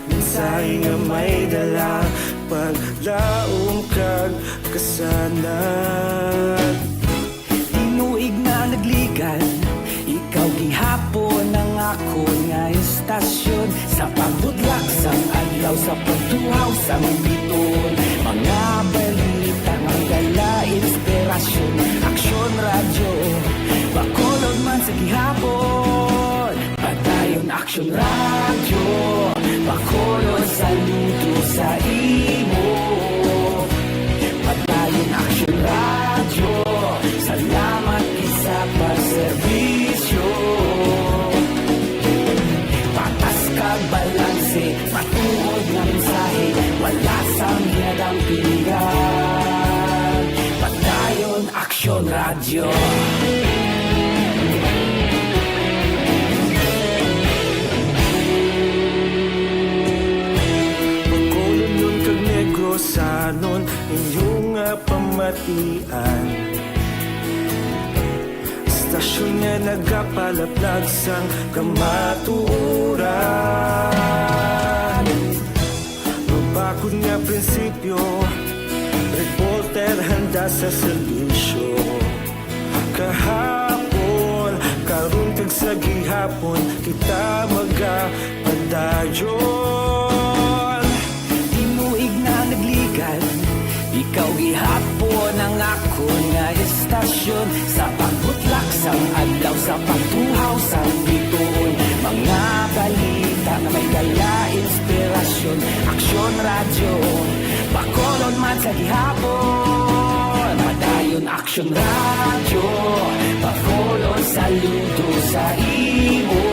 mensahe nga may dala paglaom kag kasanan. Tinuig na nagligan, ikaw gihapon ang ako nga istasyon sa pagbudlak sang adlaw sa pagtuhaw sang biton. Mga balita nga dala inspirasyon, Aksyon Radio Bacolod man sa gihapon. Padayon Aksyon Radio Bacolod, saludo sa imo. Padayon Aksyon Radio, salamat isa pagserbisyo. Patas kag balanse, matuod nga mensahe, wala sang ginadampingan. Padayon Aksyon Radio. Bacolod nun kag Negrosanon, inyong pamatian. Istasyon nga nagapalaplag sang kamatuuran. Mabakod nga prinsipyo, reporter handa sa serbisyo. Kahapon, karun kag sa gihapon, kita magapadayon. Tinuig na nagligan, ikaw gihapon ang ako nga istasyon sa pagbutlak sang adlaw sa pagtuhaw sang biton. Mga balita na may dala inspirasyon, Aksyon Radio Bacolod man sa gihapon. Padayon Aksyon Radio Bacolod, saludo sa imo.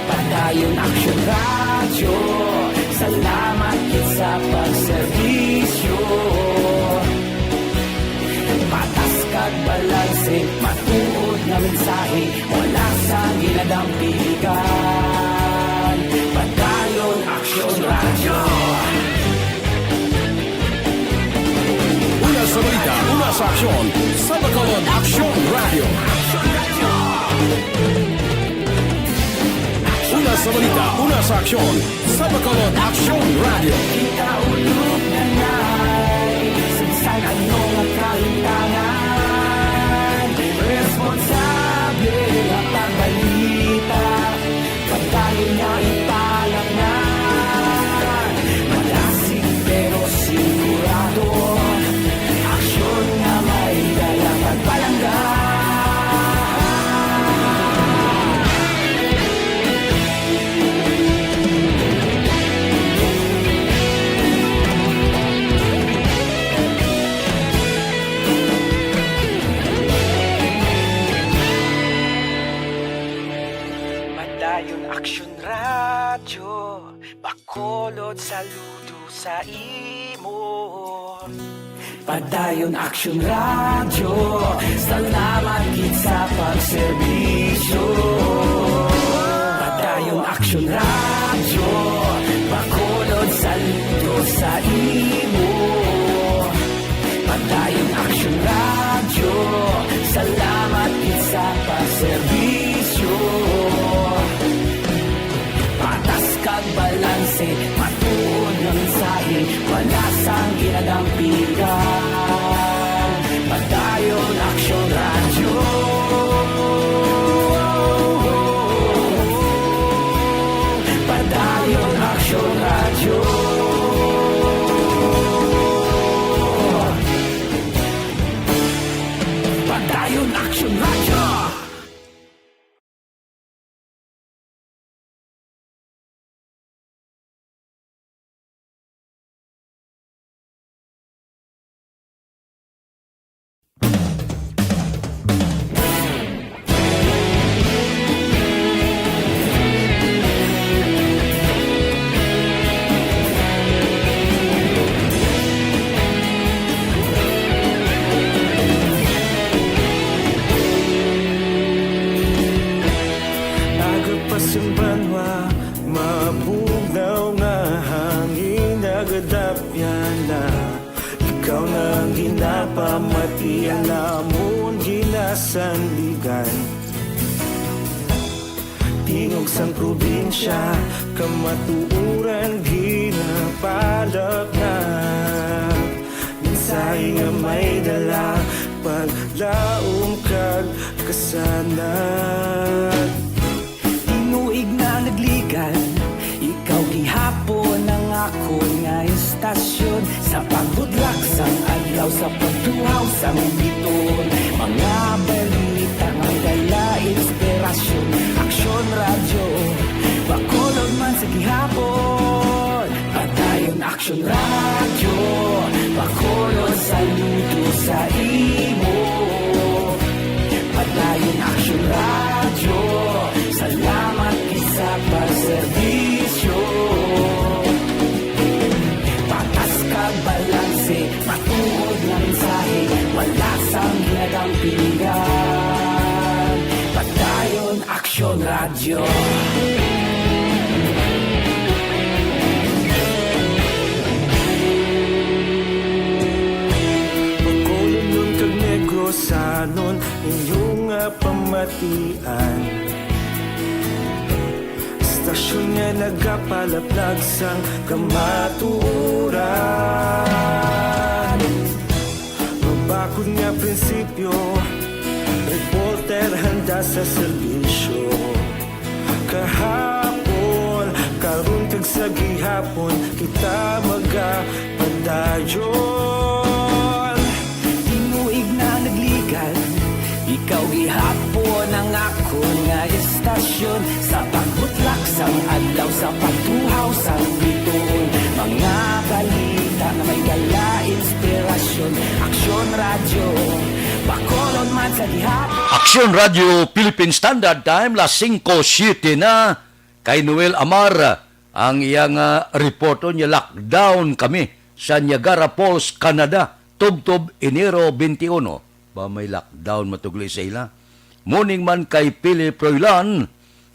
Padayon Aksyon Radio, salamat sa pagserbisyo. Patas kag balanse, matuod na mensahe, wala sang ginadampigan. Padayon Aksyon Radio. Una sa balita, una sa aksyon, sa Bacolod Aksyon Radio. Una sa balita, una sa aksyon, sa Bacolod Aksyon Radio. Ikaulog na na'y sinsan anong ang kalintangan. Responsable ang pagbalita, pagdayo na ipalangan. Malasig pero sigurado, aksyon na may dalang pagpalanggan. Aksyon Radio Bacolod, saludo sa sa imo. Padayon Action Radio, salamat gid sa pagserbisyo. Padayon Action Radio, bakulod saludo sa imo. Padayon Action Radio, salamat gid sa pagserbisyo. Patas kag balanse, matuod ng mensahe, wala sang ginadampigan. Padayon Action Radio. Padayon Action Radio. Padayon Action Radio. Agapasumbanwa, mabugnaw nga hangin nagadapyan na. Ikaw na ginapamatian namon ginasandigan. Tingog sang probinsya, kamatuuran ginapalap na. Minsay nga may dala, paglaom kag kasanan. Tinuig na nagligan, ikaw gihapon ang ako nga istasyon. Sa pagbudlak sang adlaw, sa pagtuhaw sang biton. Mga balita nga dala inspirasyon. Action Radio, bakulog man sa gihapon. Padayon Action Radio, bakulog saludo sa imo. Padayon Action Radio, salamat sa pagserbisyo. Patas kag balanse, matuod na mensahe, wala sang ginadampingan. Padayon Action Radio. Bakulong nun kag Negrosanon, inyong pamatian. Stasyon nga nagapalaplag sang kamaturan. Mabakod nga prinsipyo, reporter handa sa serbisyo. Kahapon, karon kag sa gihapon, kita magapadayon. Tinuig na nagligan, ikaw gihapon ang ako nga istasyon. Sa pagbutlak sang adlaw, sa pagtuhaw sang biton. Mga balita na may dala inspirasyon. Action Radio, bakolod man sa gihapon. Action Radio Philippine Standard Time, las 5:07 na. Kay Noel Amar, ang iyang reporto niya, lockdown kami sa Niagara Falls, Canada, tubtob Enero 21. Ba may lockdown matugli sa ila? Morning man kay Pili Proilan,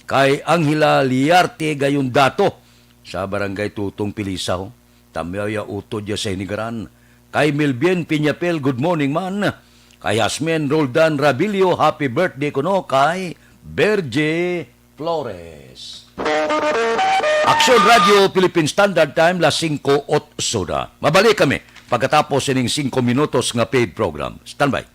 kay Angela Liarte gayon dato sa barangay Tutong Pilisaw. Tamyaya utod ya sa Inigaran. Kay Milbien Piñapel, good morning man. Kay Yasmin Roldan Rabilio, happy birthday kuno. Kay Berge Flores. Action Radio Philippine Standard Time, las 5:08. Mabalik kami pagkatapos ining 5 minutos nga paid program. Standby.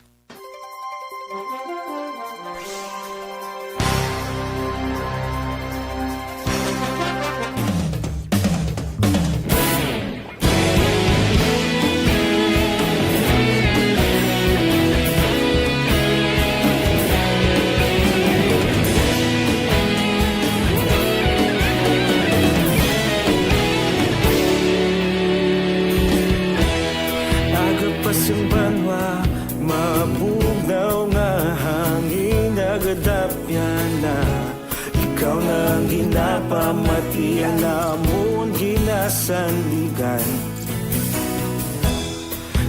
Agapasumbanwa, mabugnaw nga hangin nagadapyan na. Ikaw na ginapamatian namon ginas sanligan.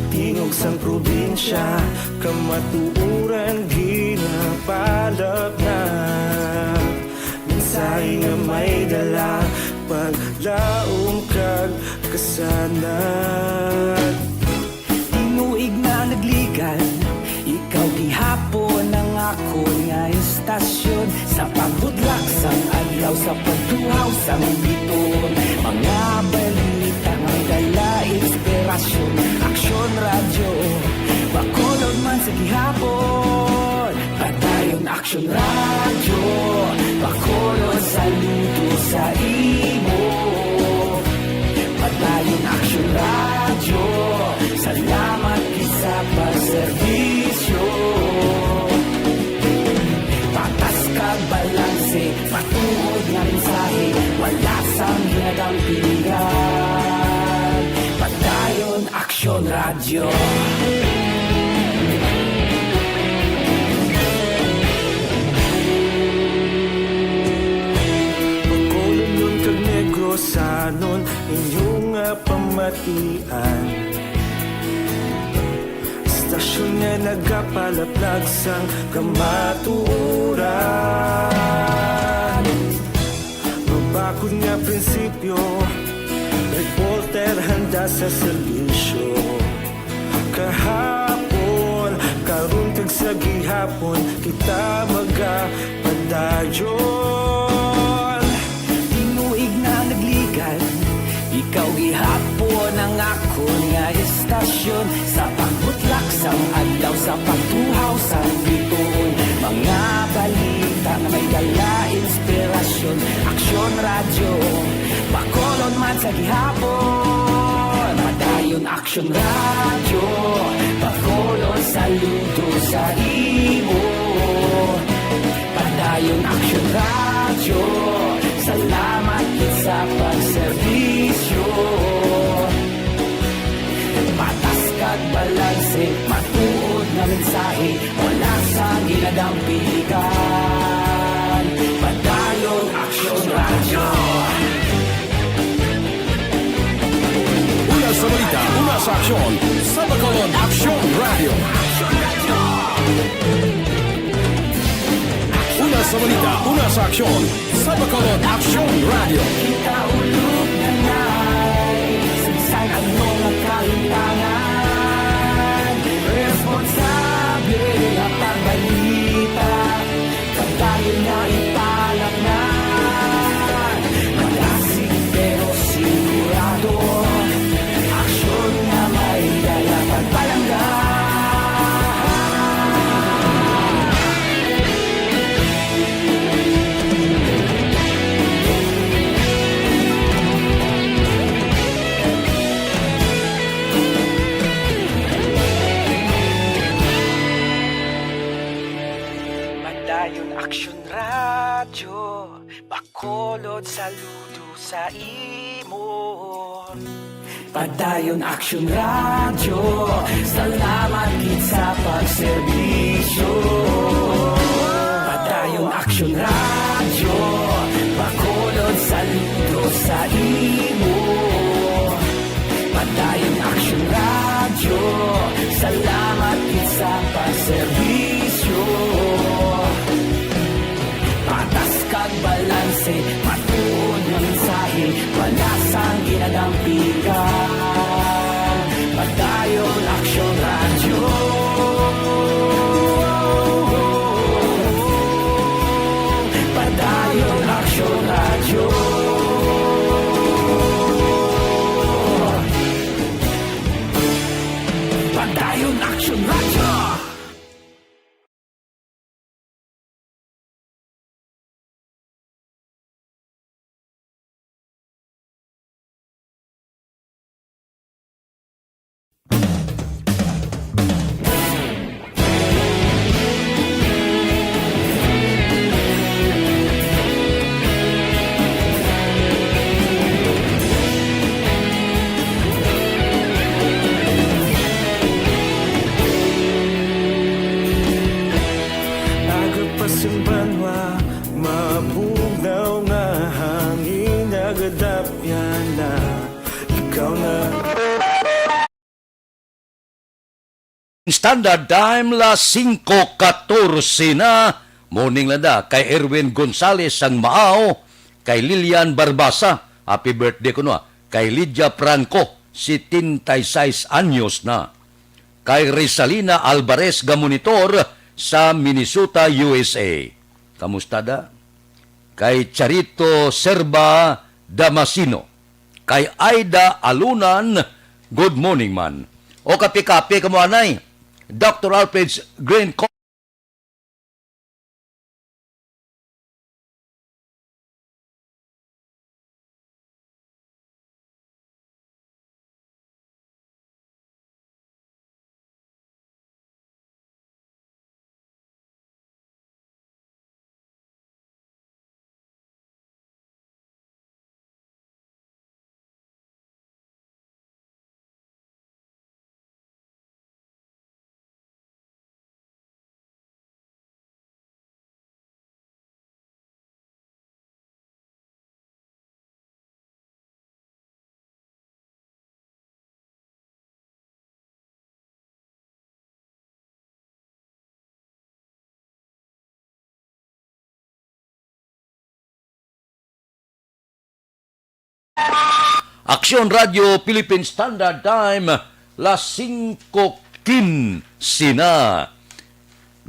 Tingog sang probinsya, kamatuuran ginapalap na. Mensahe nga may dala, paglaom kag kasanad. Tinuig na nagligan, ikaw gihapon ang ako nga istasyon. Sa pagbudlak sang adlaw, sa pagtuhaw sang biton. Mga balita nga dala inspirasyon. Aksyon radyo, bakolod man sa gihapon. Padayon aksyon radyo, bakolod saludo sa imo. Padayon aksyon radyo, salamat sa pagserbisyo. Patas kag balanse, patuod nga mensahe, wala sang hinagang pilihan. Padayon aksyon radyo. Pagkolon nun kag Negrosanon, inyong nga pamatian. Stasyon nga nagapalaplag sang kamatuuran. Mabakod nga prinsipyo, reporter handa sa serbisyo. Kahapon, karon kag sa gihapon, kita magapadayon. Tinuig na nagligan, ikaw gihapon ang ako nga istasyon. Sa pagbutlak sang adlaw, sa pagtuhaw sang biton. Mga balita na may dala inspirasyon. Aksyon radyo, bakolon man sa gihapon. Padayon aksyon radyo, bakolon saludo sa imo. Padayon aksyon radyo, salamat sa pagserbisyo. Patas kag balanse, matuod na mensahe, wala sa ginadang pilikan. Padayon aksyon radyo. Una sa balita, una sa aksyon, sa Bacolod Aksyon Radio. Una sa balita, una sa aksyon, sa Bacolod Aksyon Radio. Kita ulog na na'y sinsan ang mga kahintangan. Responsable ang pagbalita, pagdayon na ipalak na. Malasig pero sigurado, aksyon na may dala pagpalangga. Padayon aksyon radyo, bakolod saludo sa imo. Padayon aksyon radyo, salamat gid sa pagserbisyo. Padayon aksyon radyo, bakolod saludo sa imo. Padayon aksyon radyo, salamat gid sa pagserbisyo. Patas kag balanse, matuod na mensahe, wala sang ginadampigan. Padayon aksyon radyo. Padayon aksyon radyo. Padayon aksyon radyo. Pasimbanwa, mabugnaw nga hangin nagadapyan na. Standard Time las 5:14 na. Morning landa kay Erwin Gonzales ang Maaw, kay Lilian Barbasa, happy birthday ko no. Kay Lydia Franco, 76 anyos na. Kay Rizalina Alvarez Gamonitor sa Minnesota, USA. Kamusta da? Kay Charito Serba Damasino. Kay Aida Alunan, good morning man. O kapi-kapi kamo anay, Dr. Alfred's Green Coffee. Aksyon Radio Philippine Standard Time las 5:15 na.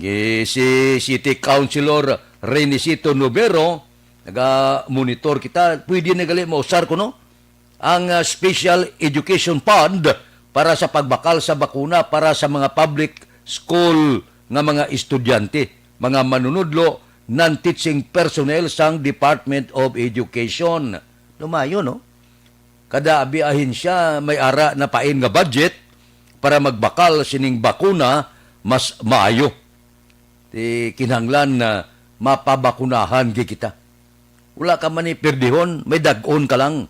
Si City Councilor Renisito Nobero naga-monitor kita, pwede na gali mausar ko no ang Special Education Fund para sa pagbakal sa bakuna para sa mga public school nga mga estudyante, mga manunudlo non-teaching personnel sang Department of Education. Lumayo no? Kada abiahin siya may ara na pain nga budget para magbakal sining bakuna mas maayo. Ti kinahanglan na mapabakunahan gi kita. Wala ka man ni perdihon, may dag-on ka lang.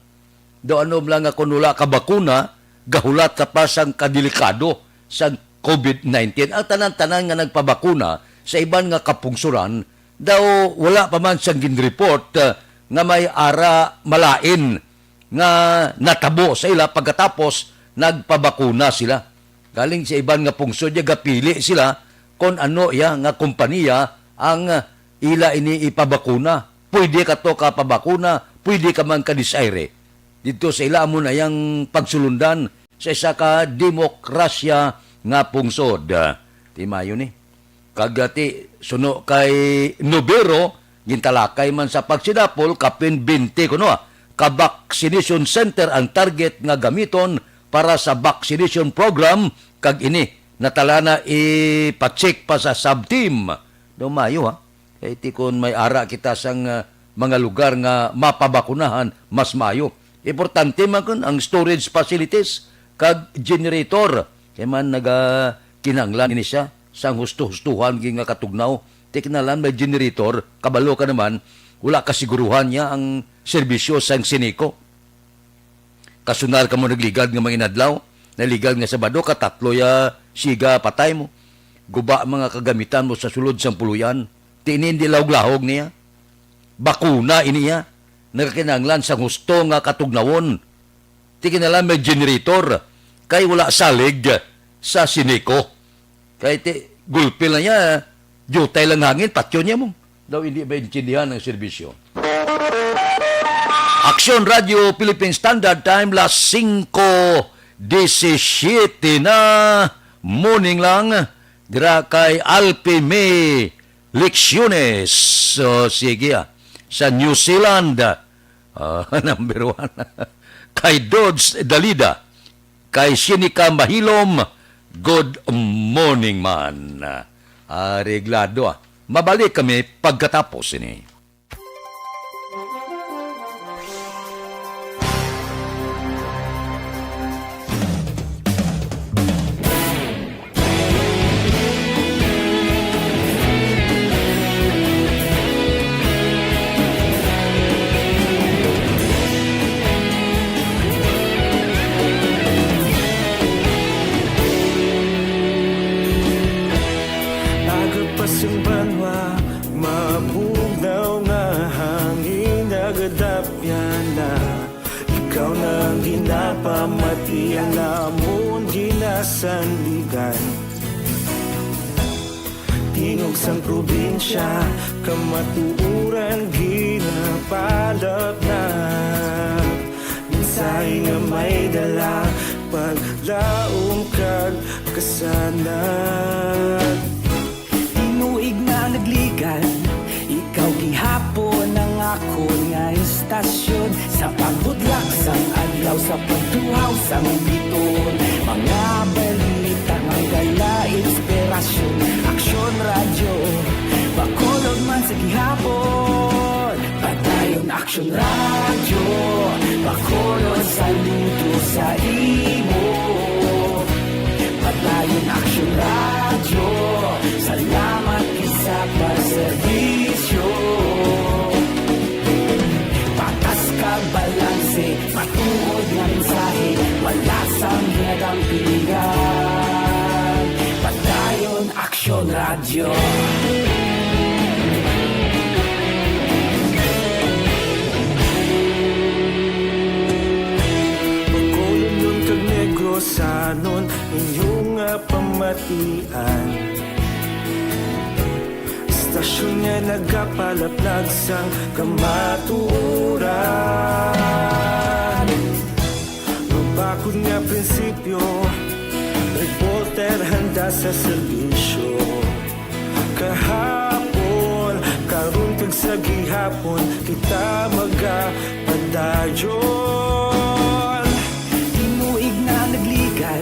Do ano lang nga kung wala ka bakuna, gahulat ka pa sang kadelikado sa COVID-19. Ang tanan-tanan nga nagpabakuna sa iban nga kapungsuran, daw wala pa man sang ginreport nga may ara malain nga natabo sa ila pagkatapos nagpabakuna sila. Galing sa iban nga pungsod, gapili sila kung ano ya nga kompanya ang ila ini ipabakuna. Pwede ka to kapabakuna, pwede ka man ka-desire. Dito sa ila mo na yung pagsulundan sa isa ka demokrasya nga pungsod. Di mayo ni. Kagati suno kay Nobero, gintalakay man sa pagsidapol, kapin 20 kuno ka-vaccination center ang target nga gamiton para sa vaccination program kag ini natala na ipacheck pa sa sub-team. Dumayo ha. Iti kon may ara kita sang mga lugar nga mapabakunahan mas maayo. Importante man kun ang storage facilities kag generator. Kaya man kinanglan ini siya sang husto-hustuhan nga katugnaw. Tiknalan may generator, kabalo ka naman, wala kasiguruhan niya ang serbisyo sang Sineco. Kasunar ka mo nagligad nga mga inadlaw, naligad nga Sabado, katatlo ya siga patay mo. Guba mga kagamitan mo sa sulod sang puluyan, tinin di lahog-lahog niya. Bakuna iniya, nagkinanglan sang husto nga katugnawon. Tikinalan may generator, kay wala salig sa Sineco. Kay gulpil na niya, jutay lang hangin, patyo niya mo. Daw hindi ba intindihan ng serbisyo. Aksyon Radio Philippine Standard Time las 5:17 na. Morning lang. Dira kay Alpime Lecciones. So, sige sa New Zealand. Number 1. Kay Dodds Dalida. Kay Sinica Mahilom. Good morning man. Reglado Mabalik kami pagkatapos ini. Ikaw nang ginapamati ang lamon ginasandigan sang probinsya, kamatuuran ginapalap na. Minsay nga may dala, paglaom kag kasanag. Tinuig na nagligan, ikaw gihapon ang ako nga istasyon. Sa pagbudlak sang adlaw, sa pagtuhaw sang biton, mga balita, mga inspirasyon. Aksyon radyo, Bacolod man sa gihapon. Padayon Aksyon radyo, Bacolod saludo sa imo. Padayon Aksyon radyo, salamat isa pa serbisyo. Patas ka balanse, matuod nga mensahe, wala sang hinadang pilihan. Padayon Aksyon radyo. Bacolod nun kag Negrosanon, inyong nga pamatian. Istasyon nga nagapalaplag sang kamatuuran. Mabakod nga prinsipyo, reporter handa sa serbisyo. Kahapon, karon kag sa gihapon, kita magapadayon. Tinuig na nagligan,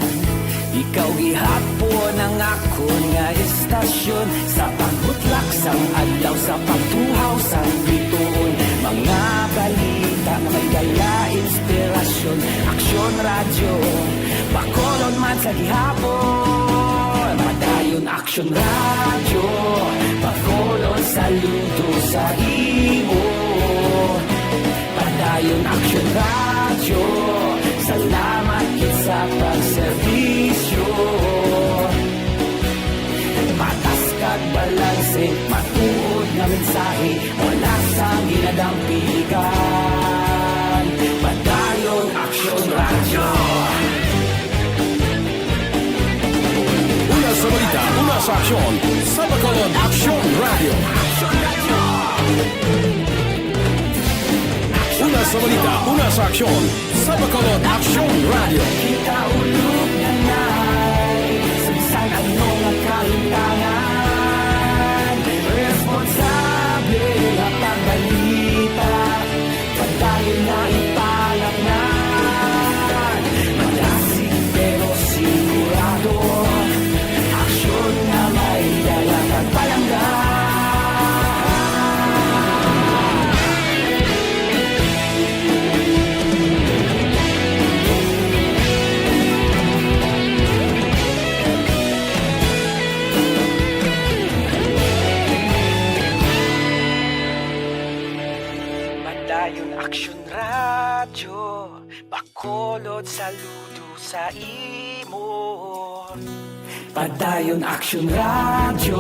ikaw gihapon ang ako nga istasyon. Sa pagbutlak sang adlaw, sa pagtuhaw sang biton, mga balita na may dala inspirasyon. Aksyon radyo, Bacolod man sa gihapon. Padayon Aksyon radyo, Bacolod saludo sa imo. Padayon Aksyon radyo, salamat sa pagserbisyo. Patas kag balanse, matuod nga mensahe, wala sang ginadampigan. Padayon Aksyon radyo. Una sa balita, una sa aksyon, sa Bacolod Aksyon Radio. Una sa balita, una sa aksyon, sa Bacolod Aksyon Radio. Kita ulog na na'y sabisan ano nga kalintangan. Responsable na pagbalita, padayon na ipalak na. Malasig pero sigurado, aksyon na may dalang at palanggan. Padayon Aksyon radyo, Bacolod saludo sa imo. Padayon Aksyon radyo,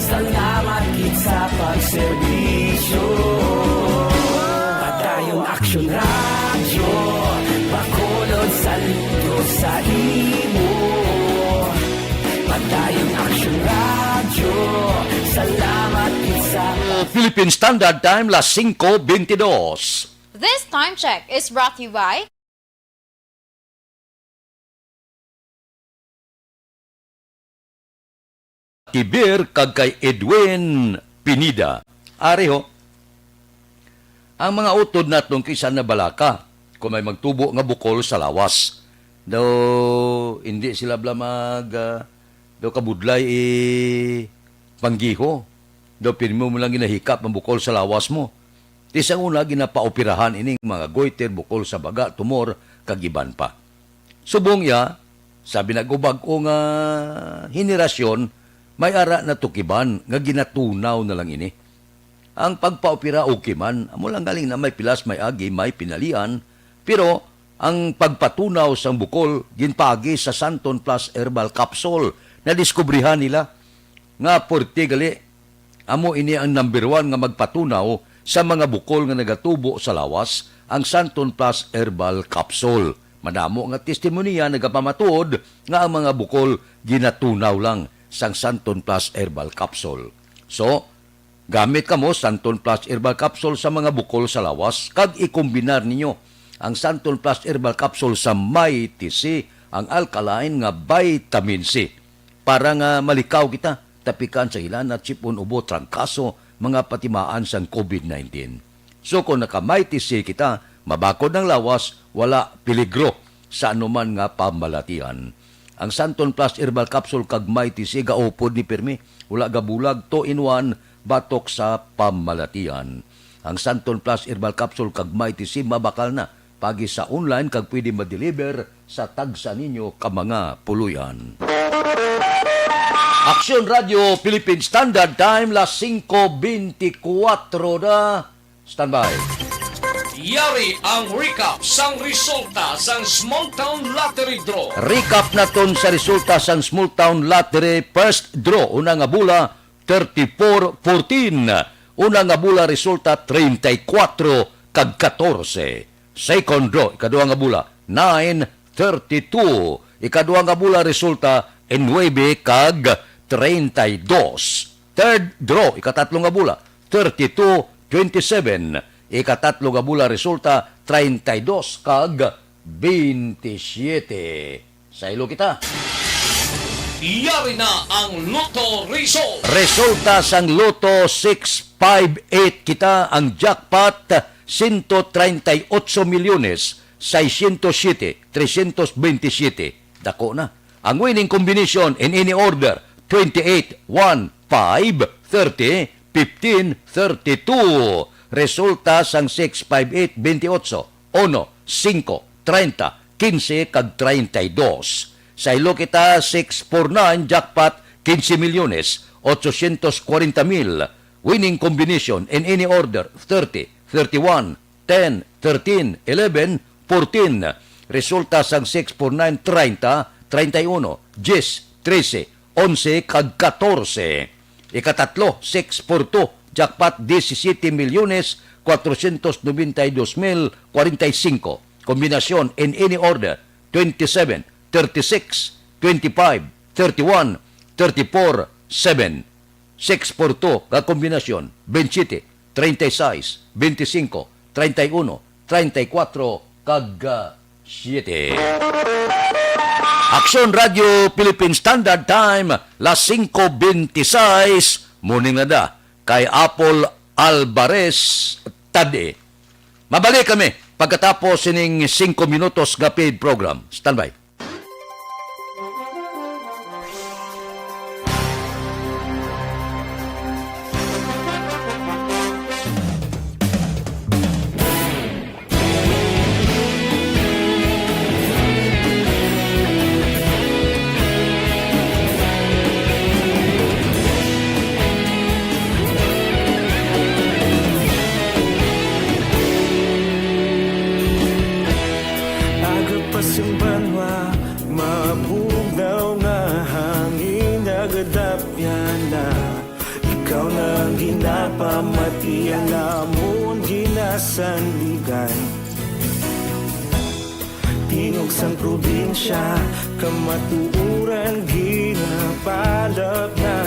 salamat gid sa pagserbisyo. Padayon Aksyon radyo, Bacolod saludo sa imo. Padayon Aksyon radyo, salamat gid sa Philippine Standard Time, las 5:22. This time check is brought to you by Tibir kag kay Edwin Pinida. Areho, ang mga utod natong kisan na balaka, kung may magtubo nga bukol sa lawas. Daw, hindi sila blamag, daw kabudlay panggiho. Daw, pinimo mo lang ginahikap ang bukol sa lawas mo. Tisang una, ginapaoperahan ining mga goiter, bukol sa baga, tumor, kagiban pa. Subong ya, sabi nagubag o nga henerasyon, may ara na tukiban nga ginatunaw na lang ini. Ang pagpaopera okay man, amo lang galing na may pilas, may agi, may pinalian, pero ang pagpatunaw sang bukol ginpagi sa Santon Plus Herbal Capsule na diskubrihan nila nga porte gali amo ini ang number 1 nga magpatunaw sa mga bukol nga nagatubo sa lawas, ang Santon Plus Herbal Capsule. Madamo nga testimonya nagapamatuod nga ang mga bukol ginatunaw lang sang Santon Plus Herbal Capsule. So, gamit ka mo Santon Plus Herbal Capsule sa mga bukol sa lawas, kag ikombinar ninyo ang Santon Plus Herbal Capsule sa Mighty C, ang alkaline nga vitamin C. Para nga malikaw kita, tapikan sa ilan at sipon, ubo, trangkaso, mga patimaan sa COVID-19. So kung naka-Mighty C kita, mabakod ng lawas, wala peligro sa anuman nga pamalatian. Ang Santon Plus Herbal Capsule kag Mighty C gaupod ni pirmi, wala gabulag, 2-in-1, batok sa pamalatian. Ang Santon Plus Herbal Capsule kag Mighty C mabakal na pagi sa online kag pwede ma-deliver sa tagsa ninyo ka mga puluyan. Aksyon Radio Philippine Standard Time, las 5:24 na. Standby. Yari ang recap sang resulta sang Small Town Lottery Draw. Recap naton sa resulta sang Small Town Lottery first draw. Una nga bula, 34-14. Una nga bula resulta, 34 kag 14. Second draw, ikadua nga bula, 9-32. Ikadua nga bula resulta, 9 kag 32. Third draw, ikatatlo nga bula, 32-27. Ikatatlo nga bula resulta, 32 kag 27. Sa ilo kita. Yari na ang Lotto result. Resulta sang Lotto 658 kita, ang jackpot 138 milyones 607,327. Dako na. Ang winning combination in any order, 28, 1, 5, 30, 15, 32. Resulta sang 658, 28, 1, 5, 30, 15 kag 32. Sa ilo kita 649 jackpot 15 milyones 840,000. Winning combination in any order 30, 31, 10, 13, 11, 14. Resulta sang 649 30, 31, 10, 13, 11 kag 14. Ikatatlo 642 jackpot 17 milyones 492,045. Kombinasyon in any order 27, 36, 25, 31, 34, 7. 642 ka kombinasyon 27, 36, 25, 31, 34 kag 7. Aksyon Radio Philippine Standard Time, las 5:26. Morning na da kay Apple Alvarez Tade. Mabalik kami pagkatapos sining 5 minutos nga paid program. Standby. Pamatian namon ginasandigan Tingog sang probinsya kamatuuran ginapalap na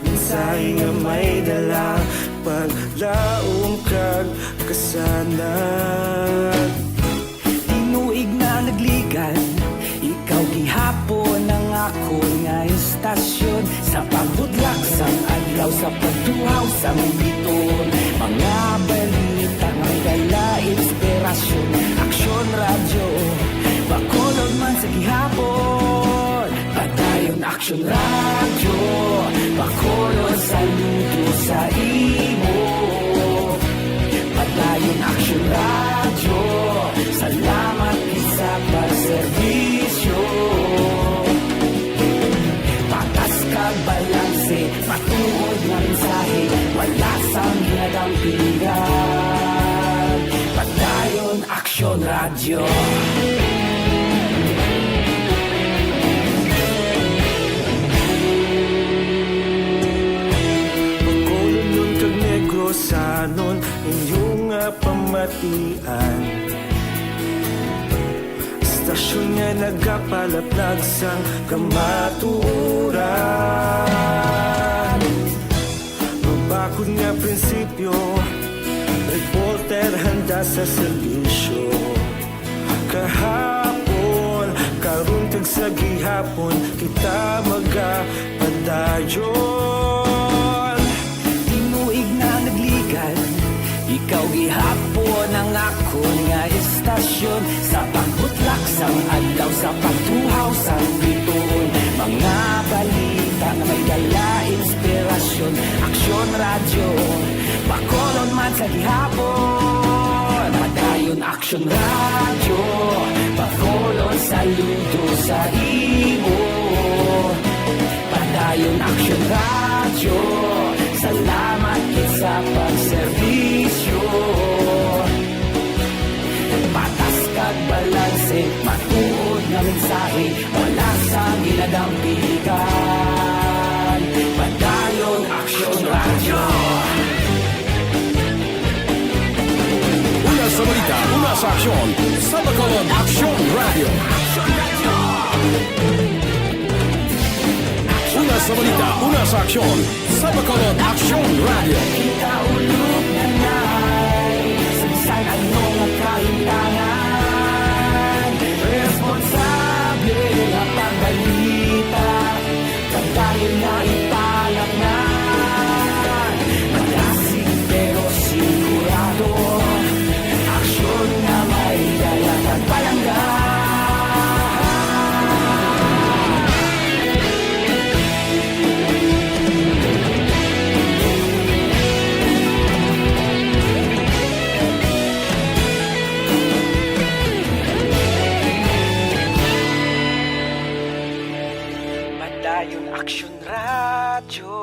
Minsay nga may dala paglaom kag kasanag Tinuig na nagligan ikaw gihapon ang ako nga istasyon Sa pagbudlak sang adlaw sa pagtuhaw sang biton Mga balita ng dala inspirasyon Aksyon radyo Bacolod man sa gihapon Padayon Aksyon radyo Bacolod saludo sa imo Padayon Aksyon radyo Salamat isa pagserbisyo Patas kag balanse Patuod na mensahe Wala sang ginagampingan Padayon Aksyon Radio Bacolod nun kag Negrosanon Inyong pamatian Istasyon nga nagapalaplag sang kamaturan munisipyo, reporter handa sa serbisyo. Kahapon, karuntag sa gihapon, kita magapadayon. Tinuig na naglikan, ikaw gihapon ang ako nga istasyon. Sa pagbutlak sang adlaw, sa pagtuhaw sang bituon, mga balita na may dala inspirasyon. Aksyon radyo, Bacolod man sa gihapon. Padayon Aksyon radyo, Bacolod saludo sa imo. Padayon Aksyon radyo, salamat kit sa pagserbisyo. Patas kag balanse, matuod nga mensahe, wala sa ginadampikan. Padayon Aksyon radyo. Una sa balita, una sa aksyon, sa Bacolod Aksyon Radio. Una sa balita, una sa aksyon, sa Bacolod Aksyon Radio. Kita ulog na na'y sabisan anong kahintangan. Responsable na pagbalita, pagdayon na ipalak na. Magasig pero sigurado, aksyon na may dalang at palangga. Padayon Aksyon radyo,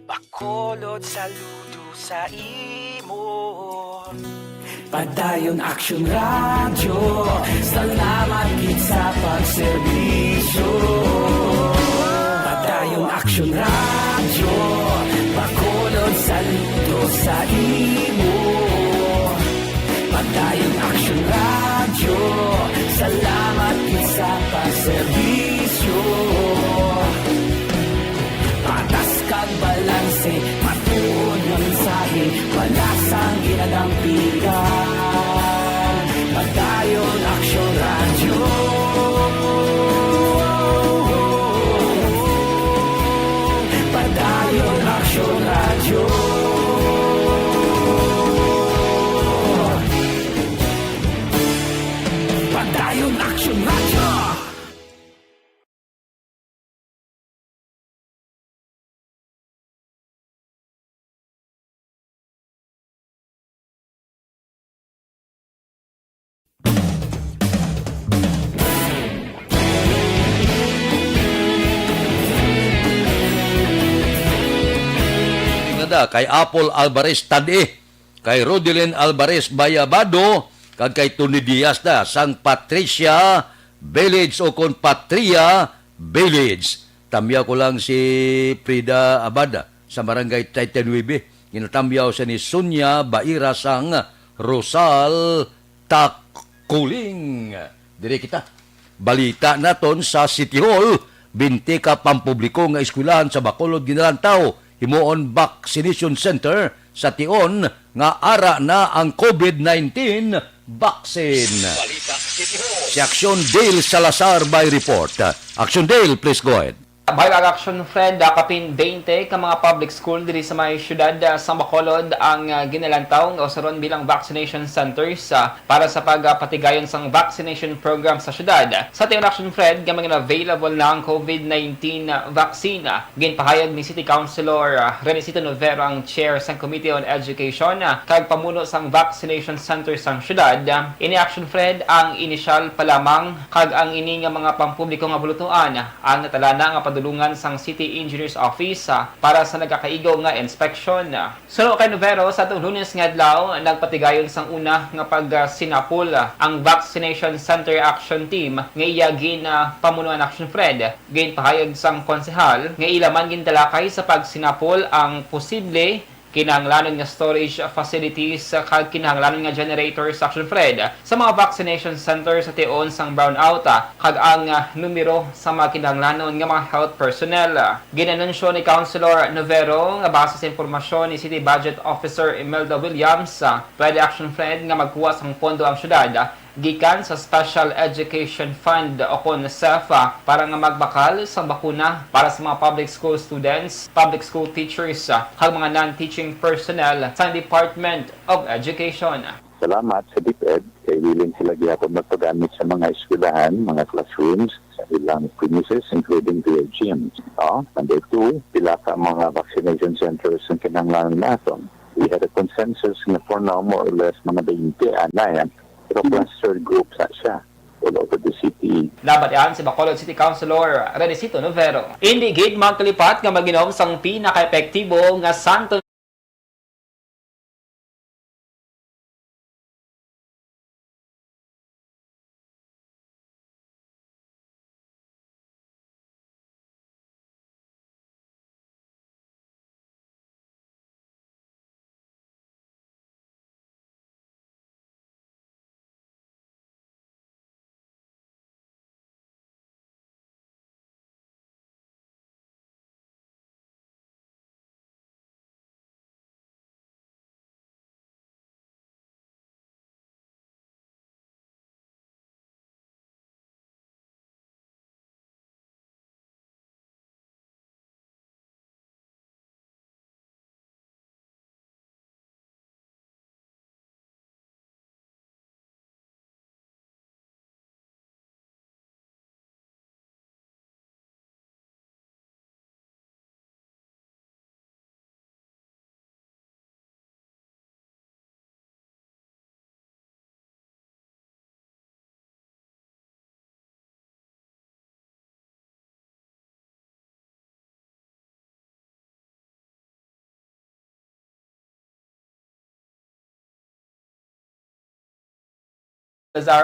Bacolod saludo sa imo. Padayon Aksyon radyo, salamat kit sa pagserbisyo. Padayon Aksyon radyo, Bacolod saludo sa imo. Padayon Aksyon radyo, salamat kit sa pagserbisyo. Patas kag balanse, matuod nga mensahe, wala sang ginadampikan. Padayon Aksyon radyo. Padayon Aksyon radyo. Padayon Aksyon radyo. Kay Apple Alvarez Tadi, kay Rodilyn Alvarez Bayabado, kag kay Tony Diaz da, sang Patricia Village o kon Patria Village. Tamyaw ko lang si Frida Abada sa Barangay Taytanuibe. Ginatamyaw sa ni Sonia Baira sang Rosal Takuling. Dire kita. Balita naton sa City Hall, 20 ka pampubliko nga eskwelahan sa Bacolod Ginalantaw. Himuon Vaccination Center sa Tion nga ara na ang COVID-19 vaccine. Si Aksyon Dale Salazar by report. Aksyon Dale, please go ahead. By Action Fred, kapin 20 ka mga public school diri sa may syudad sa Bacolod ang ginalantaw nga usaron bilang vaccination centers para sa pagpatigayon sang vaccination program sa syudad. Sa tiyon Action Fred, gamay nga available na ang COVID-19 vaccine. Ginpahayag ni City Councilor Renisito Novero ang chair sa Committee on Education kag pamuno sang vaccination center sang syudad. Ini Action Fred ang inisyal pa lamang kag ang ini nga mga pampubliko nga bulutuan ang natalana nga padulungan sang City Engineers Office para sa nagkakaigaw nga inspection. So kay Novero sa atong Lunes nga adlaw nagpatigayon sang una nga pagsinapol ang Vaccination Center Action Team nga iya gin pamunuan Action Fred. Gin pahayag sang konsehal nga ila man gintalakay sa pagsinapol ang posible kinahanglanon nga storage facilities kag kinahanglanon nga generators Action Fred sa mga vaccination centers sa tiyon sang brownout kag ang numero sa mga kinahanglanon nga mga health personnel. Ginanunsyo ni Councilor Novero nga base sa impormasyon ni City Budget Officer Imelda Williams, pwede Action Fred nga magkuha sang pondo ang syudad gikan sa Special Education Fund o kon SEFA para nga magbakal sa bakuna para sa mga public school students, public school teachers, kag mga non-teaching personnel sa Department of Education. Salamat sa DepEd kay willing sila gyapon magpagamit sa mga eskwelahan, mga classrooms sa ilang premises including their gyms. Number 2, pila ka mga vaccination centers ang kinahanglan naton. We had a consensus na for now more or less mga 20 yan. Pero clustered group sa siya all over the city. Dapat yan si Bacolod City Councilor Renesito Novero. Hindi gid magkalipat nga maginom sang pinaka-epektibo nga santo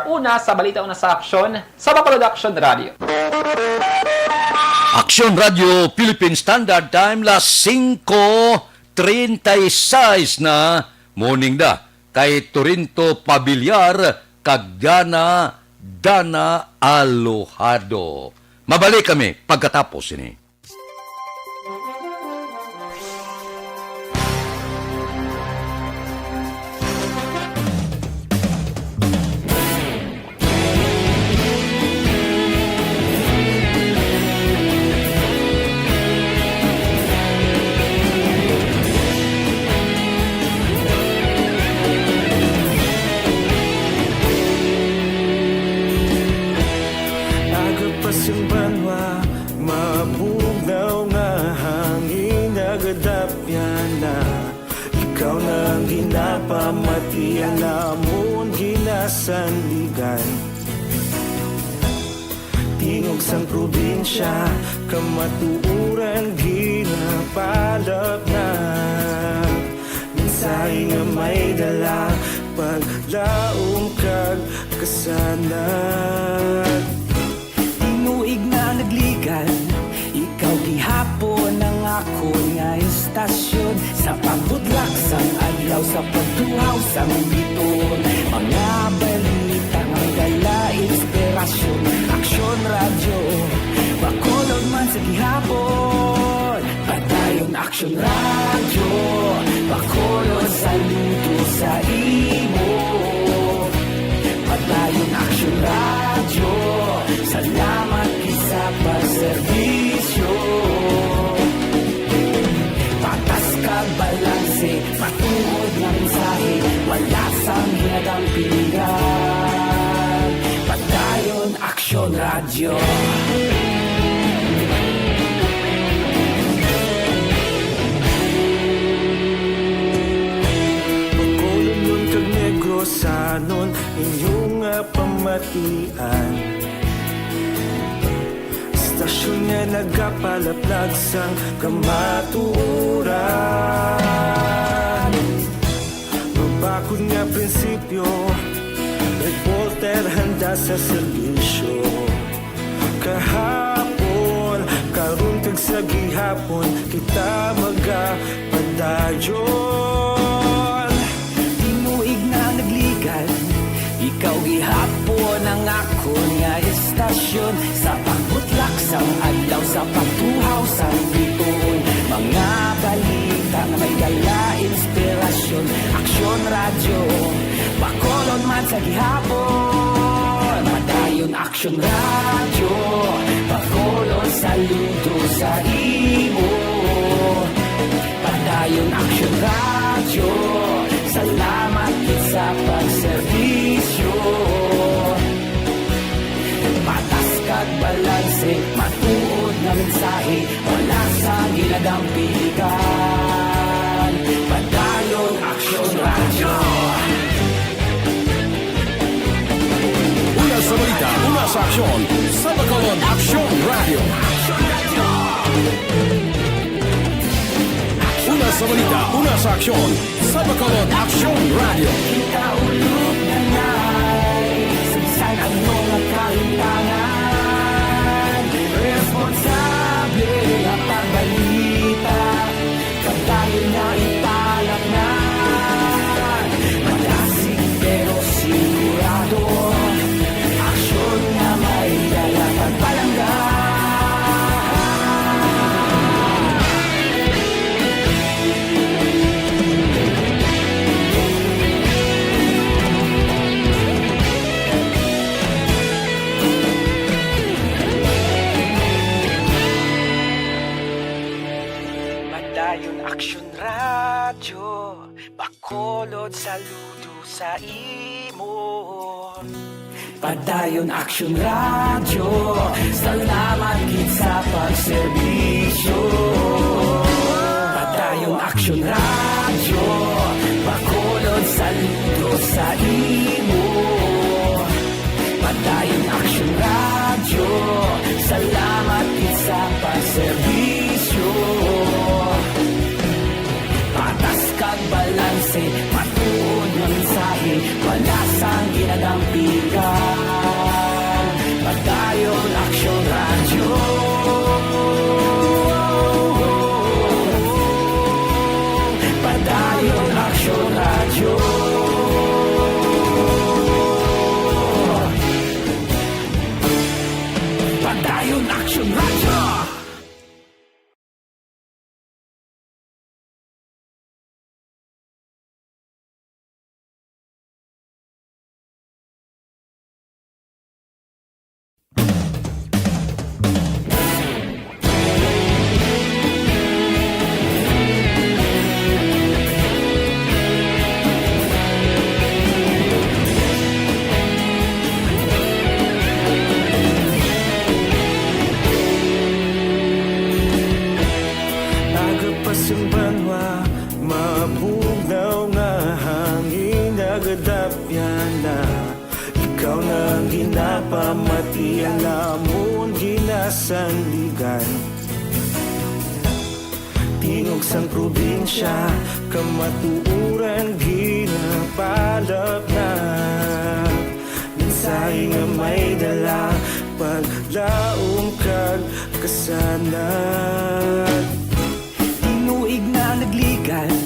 una sa balita una sa aksyon sa Bacolod Action Radio. Action Radio Philippine Standard Time las 5:36 na morning da kay Torinto Pabiliar kag Dana Alojado. Mabalik kami pagkatapos ini. Ikaw na ang ginapamatian namon ginasandigan. Tingog sang probinsya kamatuuran ginapalap na. Mensahe nga may dala paglaom kag kasanag. Tinuig na nagligan, ikaw gihapon ang ako nga istasyon. Sa pagbutlak sang adlaw, sa pagtuhaw sang biton. Mga balita ng dala, inspirasyon. Action Radio, Bacolod man sa gihapon. Padayon Action Radio, Bacolod saludo sa imo. Padayon Action Radio, salamat isa pa serbisyo. Patas kag balanse, patuod nga mensahe, wala sang hinadang pilihan. Padayon Action Radio. Bacolod nun kag Negrosanon, inyong pamatian. Stasyon nga nagapalaplag sang kamatuuran. Mabakod nga prinsipyo, reporter handa sa serbisyo. Kahapon, karon kag sa gihapon, kita magapad padayon. Tinuig na nagligan, ikaw gihapon ang ako nga istasyon. Sa pagbutlak sang adlaw, sa pagtuhaw sang bituon, mga balita na may dala inspirasyon. Aksyon radyo, Bacolod man sa gihapon. Padayon Aksyon radyo, Bacolod saludo sa imo. Padayon Aksyon radyo, salamat kit sa pagserbisyo. Patas kag balanse, matuod na mensahe, wala sa ginadampigan. Padayon Aksyon radyo. Una sa balita, una sa aksyon, sa Bacolod Aksyon Radio. Una sa balita, una sa aksyon, sa Bacolod Aksyon Radio. Kaulog na na'y sinsan ang mga kahintangan. Responsable ang pagbalita, pagdayon na italak na. Malasig pero sigurado, aksyon na may dala pagpalangga. Padayon Aksyon radyo, Bacolod saludo sa imo. Padayon Aksyon radyo, salamat kit sa pagserbisyo. Padayon Aksyon radyo, Bacolod saludo sa imo. Padayon Aksyon radyo, salamat kit sa pagserbisyo. Patas kag balanse, matuod ng mensahe, wala sang ginadampigan. Padayon Aksyon radyo. Padayon Aksyon radyo. Padayon Aksyon radyo. Agapasang banwa, mabugnaw nga hangin nagadapyan na. Ikaw nang ginapamatian, lamon ginasandigan. Tingog sang probinsya, kamatuuran ginapalap na. Mensahe nga may dala, paglaom kag kasanat. Tinuig na nagligan,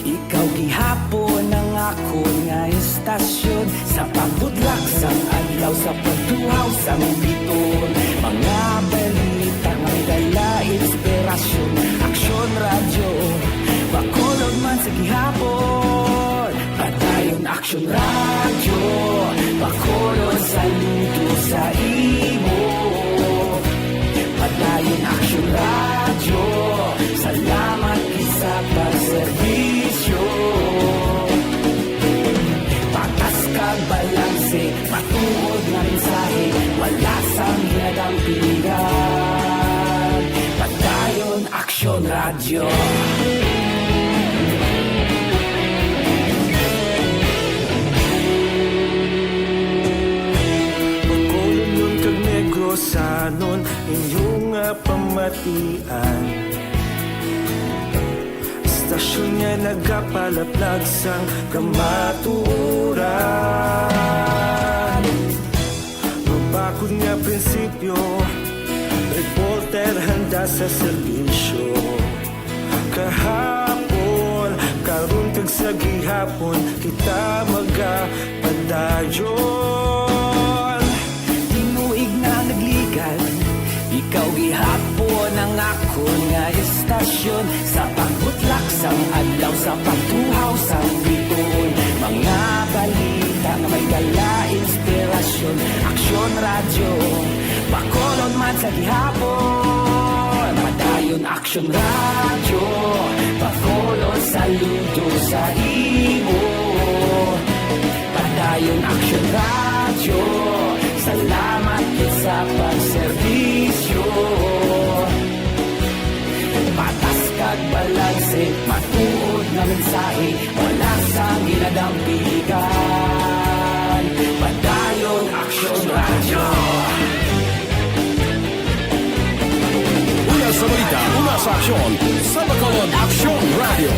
ikaw gihapon ang ako nga istasyon. Sa pagbutlak sang adlaw, sa pagtuhaw sang bituon, mga balita nga may dala inspirasyon. Aksyon radyo, Bacolod man sa gihapon. Padayon Aksyon radyo, Bacolod saludo sa imo. Padayon Aksyon radyo, salamat sa pagserbisyo. Patas kag balanse, matuod na mensahe, wala sang ginadampigan. Padayon Aksyon radyo. Bacolod nun kag Negrosanon, inyong pamatian. Istasyon niya nagapalaplag sang kamaturan. Mabakod niya prinsipyo, reporter handa sa serbisyo. Kahapon gihapon kita magapadayon. Tinuig na nagligan, ikaw gihapon ang ako nga istasyon. Sa pagbutlak sang adlaw, sa pagtuhaw sang biton, mga balita na may dala inspirasyon. Aksyon radyo, Bacolod man sa gihapon. Padayon Aksyon radyo, Bacolod saludo sa imo. Padayon Aksyon radyo, salamat sa pagserbisyo. Patas kag balanse, matuod na mensahe, wala sang ginadampigan. Padayon Aksyon radyo. Una sa balita, una sa aksyon, sa Bacolod Aksyon Radio.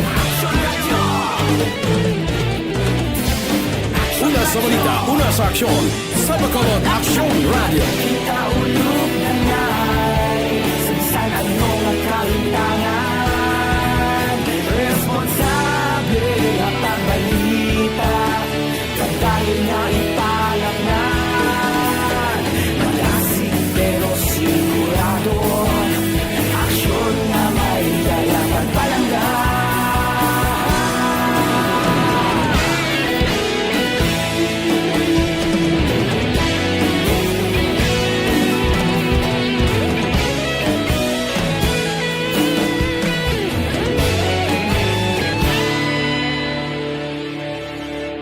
Una sa balita, una sa aksyon, sa Bacolod Aksyon Radio. Kita ulog na ngay, sinsan ang mga kalintangan. Responsable at ang balita, pagdayon na ipalaknan. Malasig pero sigurado, aksyon na may dala pagpalanggan.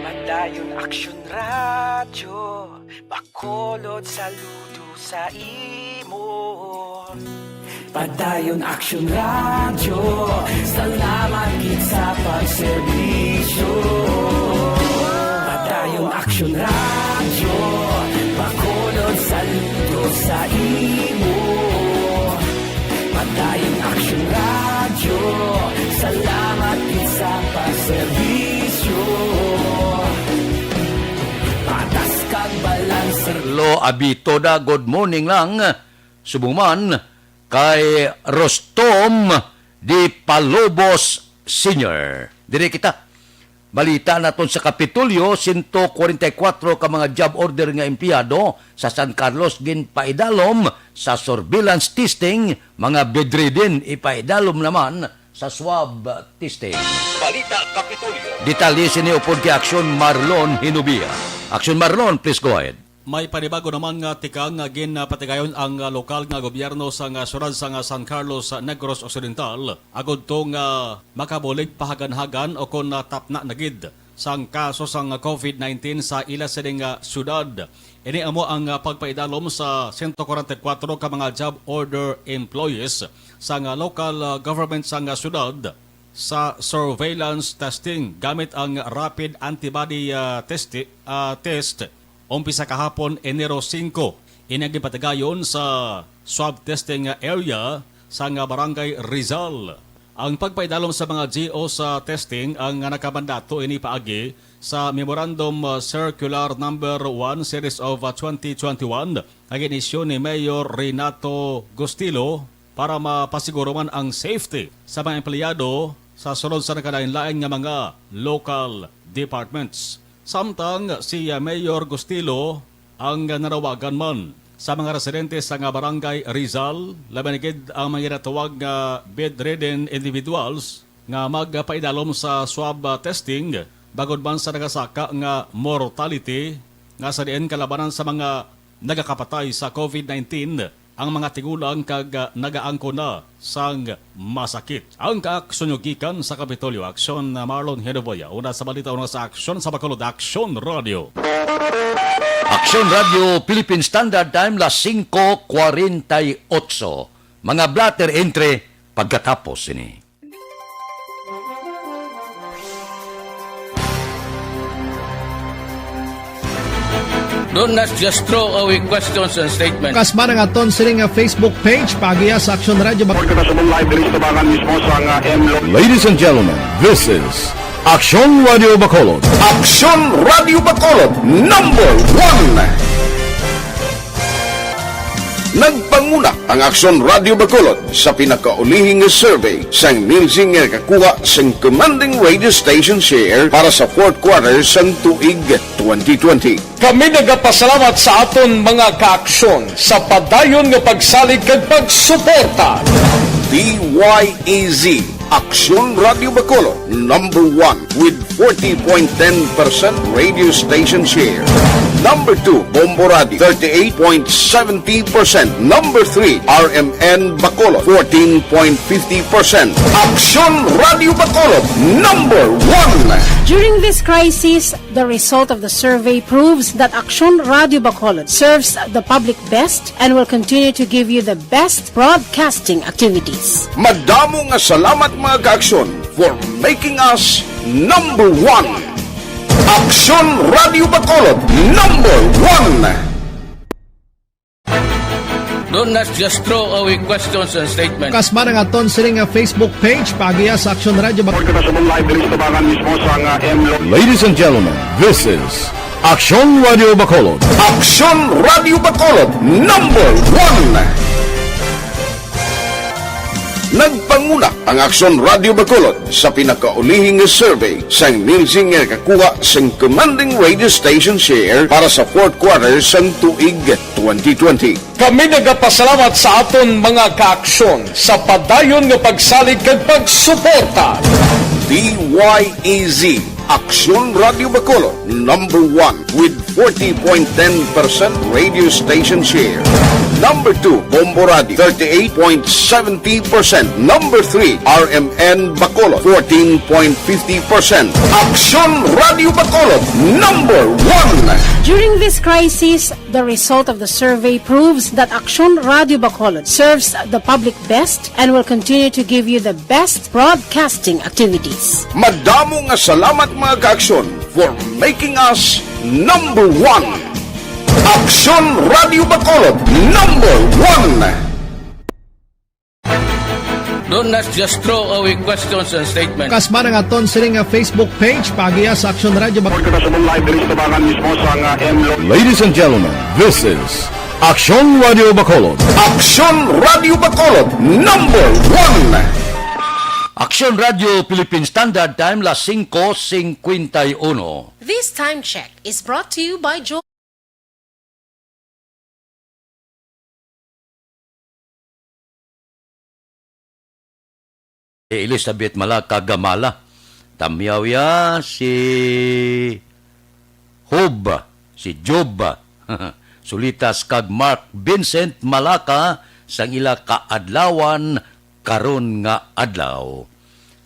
Padayon Aksyon radyo, Bacolod saludo sa imo. Padayon Aksyon radyo, salamat gid sa pagserbisyo. Padayon Aksyon radyo, Bacolod saludo sa imo. Padayon Aksyon radyo, salamat gid sa pagserbisyo. Patas kag balanse. Lo abito da, good morning lang. Subuman kay Rostom Di Palobos Sr. Dire kita. Balita naton sa Kapitulyo, 144 ka mga job order nga empleyado sa San Carlos gin paidalom sa surveillance testing, mga bedridden ipaidalom naman sa swab testing. Balita Kapitulyo. Detalye sini upod kay Aksyon Marlon Hinubia. Aksyon Marlon, please go ahead. May panibago naman nga tikang nga ginpatigayon ang lokal nga gobyerno sa syudad sa San Carlos, Negros Occidental agod to nga makabulig pahagan-hagan o kon tapna nagid sang kaso sang COVID-19 sa ila sining syudad. Ini amo ang pagpaidalom sa 144 ka mga job order employees sa local government sa syudad sa surveillance testing gamit ang rapid antibody test. Umpisa kahapon Enero 5, inagipatagayon sa swab testing area sa barangay Rizal. Ang pagpaidalom sa mga GO sa testing ang nakamandato ini paagi sa Memorandum Circular Number 1 Series of 2021 ang inisyo ni Mayor Renato Gustilo para mapasiguro man ang safety sa mga empleyado sa sunod sa nakalain-lain nga mga local departments. Samtang si Mayor Gustilo ang narawagan man sa mga residente sa barangay Rizal, labanigid ang mga natawag nga bedridden individuals nga magpaidalom sa swab testing bagod man sa nagasaka nga mortality nga sa diin kalabanan sa mga nagakapatay sa COVID-19 ang mga tigulang kag nagaangko na sang masakit. Ang kaaksyonyogikan sa Kapitolyo, Aksyon Marlon Henoboya. Una sa balita, una sa aksyon sa Bacolod Aksyon Radio. Aksyon Radio Philippine Standard Time las 5:48. Mga blatter entre pagkatapos ini. Do not just throw away questions and statements. Kasma ng aton sining nga Facebook page pagiya sa Aksyon Radio Ladies and gentlemen, this is Aksyon Radio Bacolod. Aksyon Radio Bacolod, number 1. Nagpanguna ang Aksyon Radio Bacolod sa pinakaulihing survey sang Nilsing nga kakuha sang commanding radio station share para sa fourth quarter sang tuig 2020. Kami nagapasalamat sa aton mga kaaksyon sa padayon nga pagsalig kag pagsuporta. DYEZ Aksyon Radio Bacolod, number 1 with 40.10% radio station share. Number 2, Bombo Radio, 38.70%. Number 3, RMN Bacolod, 14.50%. Aksyon Radio Bacolod, number 1. During this crisis, the result of the survey proves that Aksyon Radio Bacolod serves the public best and will continue to give you the best broadcasting activities. Madamo nga salamat mga kaaksyon for making us number 1. Aksyon Radio Bacolod, number 1. Don't just throw away questions and statements. Kasma ng aton siling nga Facebook page pagiya sa Aksyon Radio Bacolod. Ladies and gentlemen, this is Aksyon Radio Bacolod. Aksyon Radio Bacolod, number 1. Nagpanguna ang Aksyon Radio Bacolod sa pinakaulihing survey sang Nilsing nga kakuha sang commanding radio station share para sa fourth quarter sang tuig 2020. Kami nagapasalamat sa aton mga kaaksyon sa padayon nga pagsalig kag pagsuporta. DYEZ Aksyon Radio Bacolod, number 1 with 40.10% radio station share. Number 2, Bombo Radio, 38.70%. Number 3, RMN Bacolod, 14.50%. Aksyon Radio Bacolod, number 1. During this crisis, the result of the survey proves that Aksyon Radio Bacolod serves the public best and will continue to give you the best broadcasting activities. Madamo nga salamat mga kaaksyon for making us number 1. Aksyon Radio Bacolod, number 1. Don't just throw away questions and statements. Kasma ng aton siling nga Facebook page pagiya sa Aksyon Radio Bacolod. Ladies and gentlemen, this is Aksyon Radio Bacolod. Aksyon Radio Bacolod, number 1. Aksyon Radio Philippine Standard Time, las 5:51. This time check is brought to you by Joe. Elizabeth Malaka Gamala. Tamyaw ya si Hob, si Job. Sulitas kag Mark Vincent Malaka sang ila kaadlawan karon nga adlaw.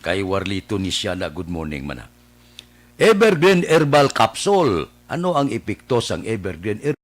Kay Warlito ni siya na good morning man. Evergreen Herbal Capsule. Ano ang epekto sang Evergreen Herbal?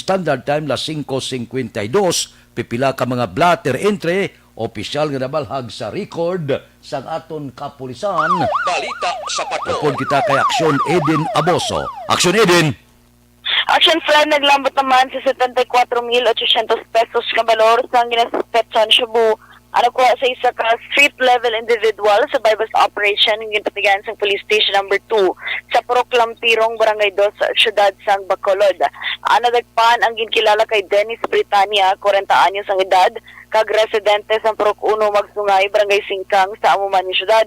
Standard Time, las 5:52, pipila ka mga blatter entry, opisyal nga nabalhag sa record sa aton kapulisan. Balita sa Patrol. Upod kita kay Aksyon Eden Aboso. Aksyon Eden! Action Fred naglambot naman sa 74,800 pesos na balor sa ginasuspetson Cebu. Ano ko sa isa ka street-level individual sa bypass operation ng ginpatigan sa police station number 2 sa Purok Lampirong, Barangay 2, Siyudad San Bacolod. Nadagpan ang ginkilala kay Dennis Britania, 40 anyos ang edad, kag residente sa Purok 1, Magsungay, Barangay Singkang sa Amuman ni Siyudad.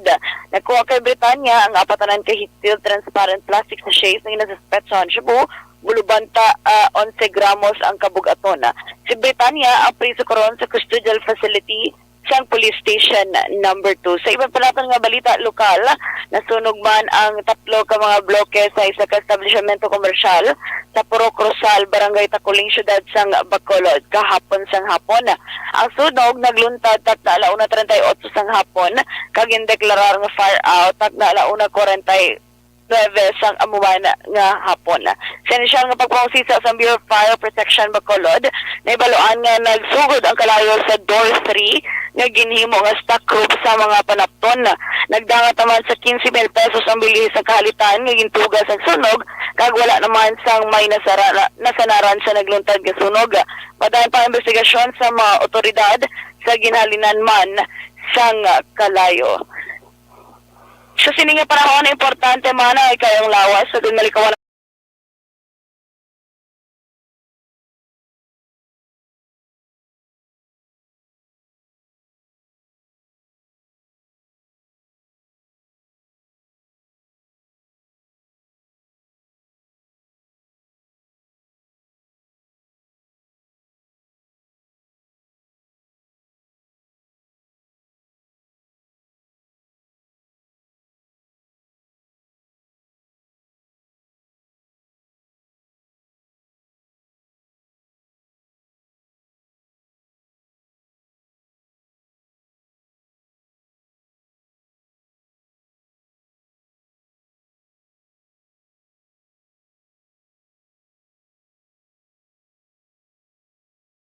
Nagkuha kay Britania ang apatanan kay heat-sealed transparent plastic sachets na ginasuspetson Cebu bulubanta 11 gramos ang kabugaton. Si Britania ang priso karon sa custodial facility sa police station number 2. Sa ibang palatan nga balita lokal, nasunog man ang 3 ka mga bloke sa isa ka establishmento komersyal sa Puro Cruzal, Barangay Takuling, Syudad sang Bacolod kahapon sang hapon. Ang sunog nagluntad tak na 1:38 sang hapon kag indeklarar nga fire out tak na 1:49 sang amuan nga hapon. Sa inisyal nga pagpangusisa sa Bureau of Fire Protection Bacolod, naibaluan nga nagsugod ang kalayo sa door 3 nga ginhimo nga stock group sa mga panapton. Nagdangat naman sa 15,000 pesos ang bilis sa kahalitan nga gintugas ang sunog kag wala naman sang may nasanaran sa nagluntad nga sunog. Padayon pa investigasyon sa mga otoridad sa ginhalinan man sang kalayo. Sa sining nga panahon, importante man ay kayong lawas sa malikawan.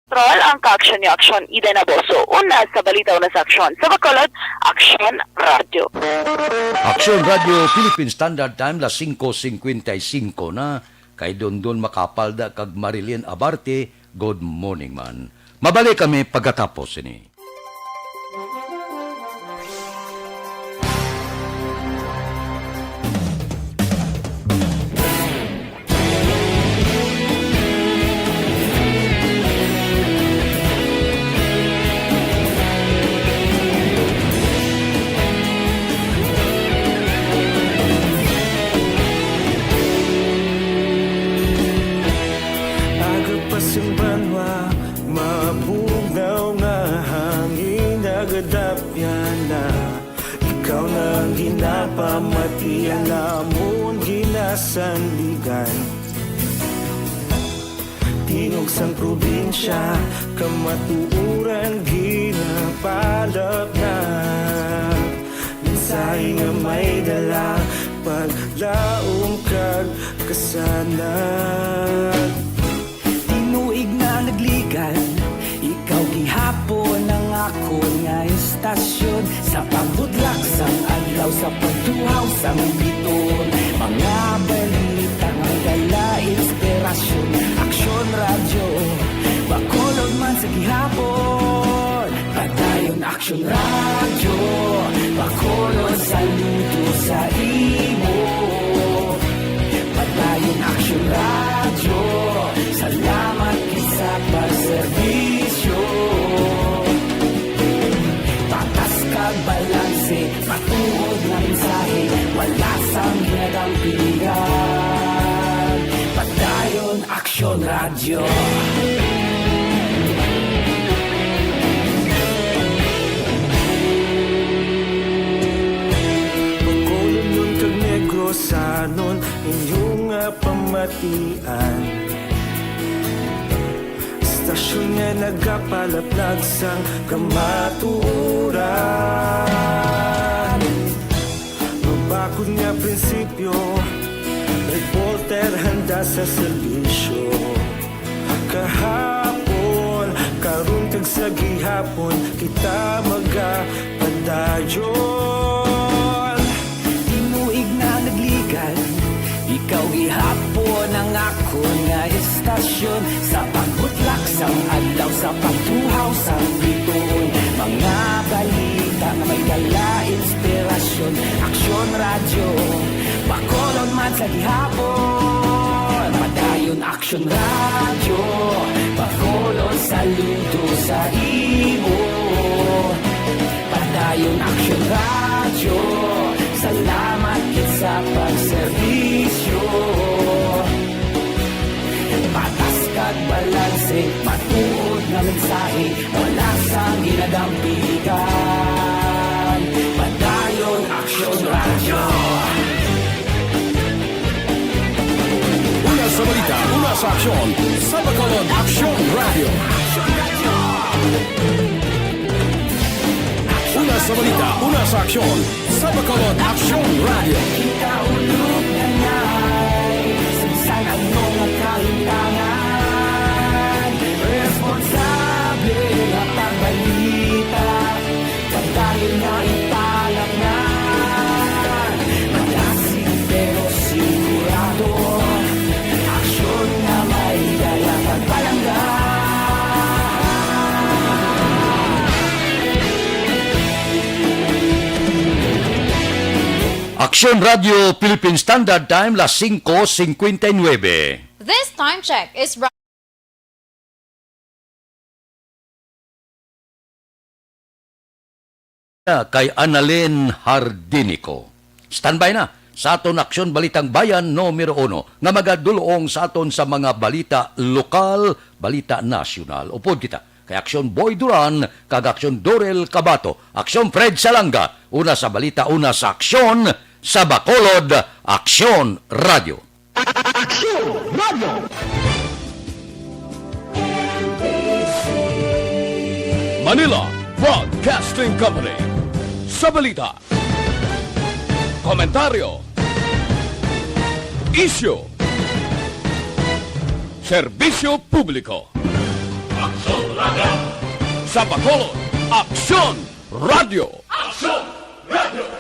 Troll ang ka-aksyon ni Aksyon Ida Naboso. Una sa balita una sa Aksyon. Sa Bacolod, Aksyon Radio. Aksyon Radio Philippine Standard Time las 5:55 na. Kay Dondon Makapalda kag Marilyn Abarte, good morning man. Mabalik kami pagkatapos ini. Simbanwa, mabugnaw nga hangin nagadapyan na. Ikaw na ang ginapamatian namon ginasandigan. Tingog sang probinsya, kamatuuran ginapalap na. Mensahe nga may dala, paglaom kag kasanan. Nagligan, ikaw gihapon ang ako nga istasyon sa pagbudlak sang adlaw sa pagtuhaw sang biton. Mga balita nga dala inspirasyon, Aksyon Radio Bacolod man sa gihapon. Padayon Aksyon Radio Bacolod, saludo sa imo. Padayon Aksyon Radio, salamat sa pagserbisyo. Patas kag balanse, patuod na mensahe, wala sang ginagampingan. Padayon Aksyon Radio. Bacolod nun kag Negros sanon inyong pamatian. Stasyon nga nagapalaplag sang kamatuuran. Mabakod nga prinsipyo, reporter handa sa serbisyo. Kahapon, karun kag sa gihapon, kita magapadayon. Tinuig na nagligan, ikaw gihapon ang ako nga istasyon sa pagbutlak sang adlaw sa pagtuhaw sang biton. Mga balita na may dala inspirasyon, Aksyon Radio Bacolod man sa gihapon. Padayon Aksyon Radio Bacolod, saludo sa imo. Padayon Aksyon Radio, salamat kit sa pagserbisyo. na mensahe wala sa ginadampigan. Padayon Aksyon Radio. Una sa balita, una sa aksyon, sa Bacolod Aksyon Radio. Una sa balita, una sa aksyon, sa Bacolod Aksyon Radio. Ikaulog na na'y sagsang ang mga kalintangan. Responsable at ang balita, pagdahil na italak na. Malasig pero sigurado, aksyon na may dalang pagpalangga. Aksyon Radio Philippine Standard Time, las 5:59. This time check is brought Kay Annalyn Hardinico. Standby na sa aton Aksyon Balitang Bayan numero 1 nga magadulong sa aton sa mga balita lokal, balita nasyonal. Upod kita kay Aksyon Boy Duran, kag Aksyon Dorel Cabato, Aksyon Fred Salanga, una sa balita, una sa aksyon sa Bacolod Aksyon Radio. Aksyon Radio! Manila Broadcasting Company. Sa balita, komentaryo, isyu, serbisyo publiko. Aksyon Radio! Sa Bacolod Aksyon Radio! Aksyon Radio!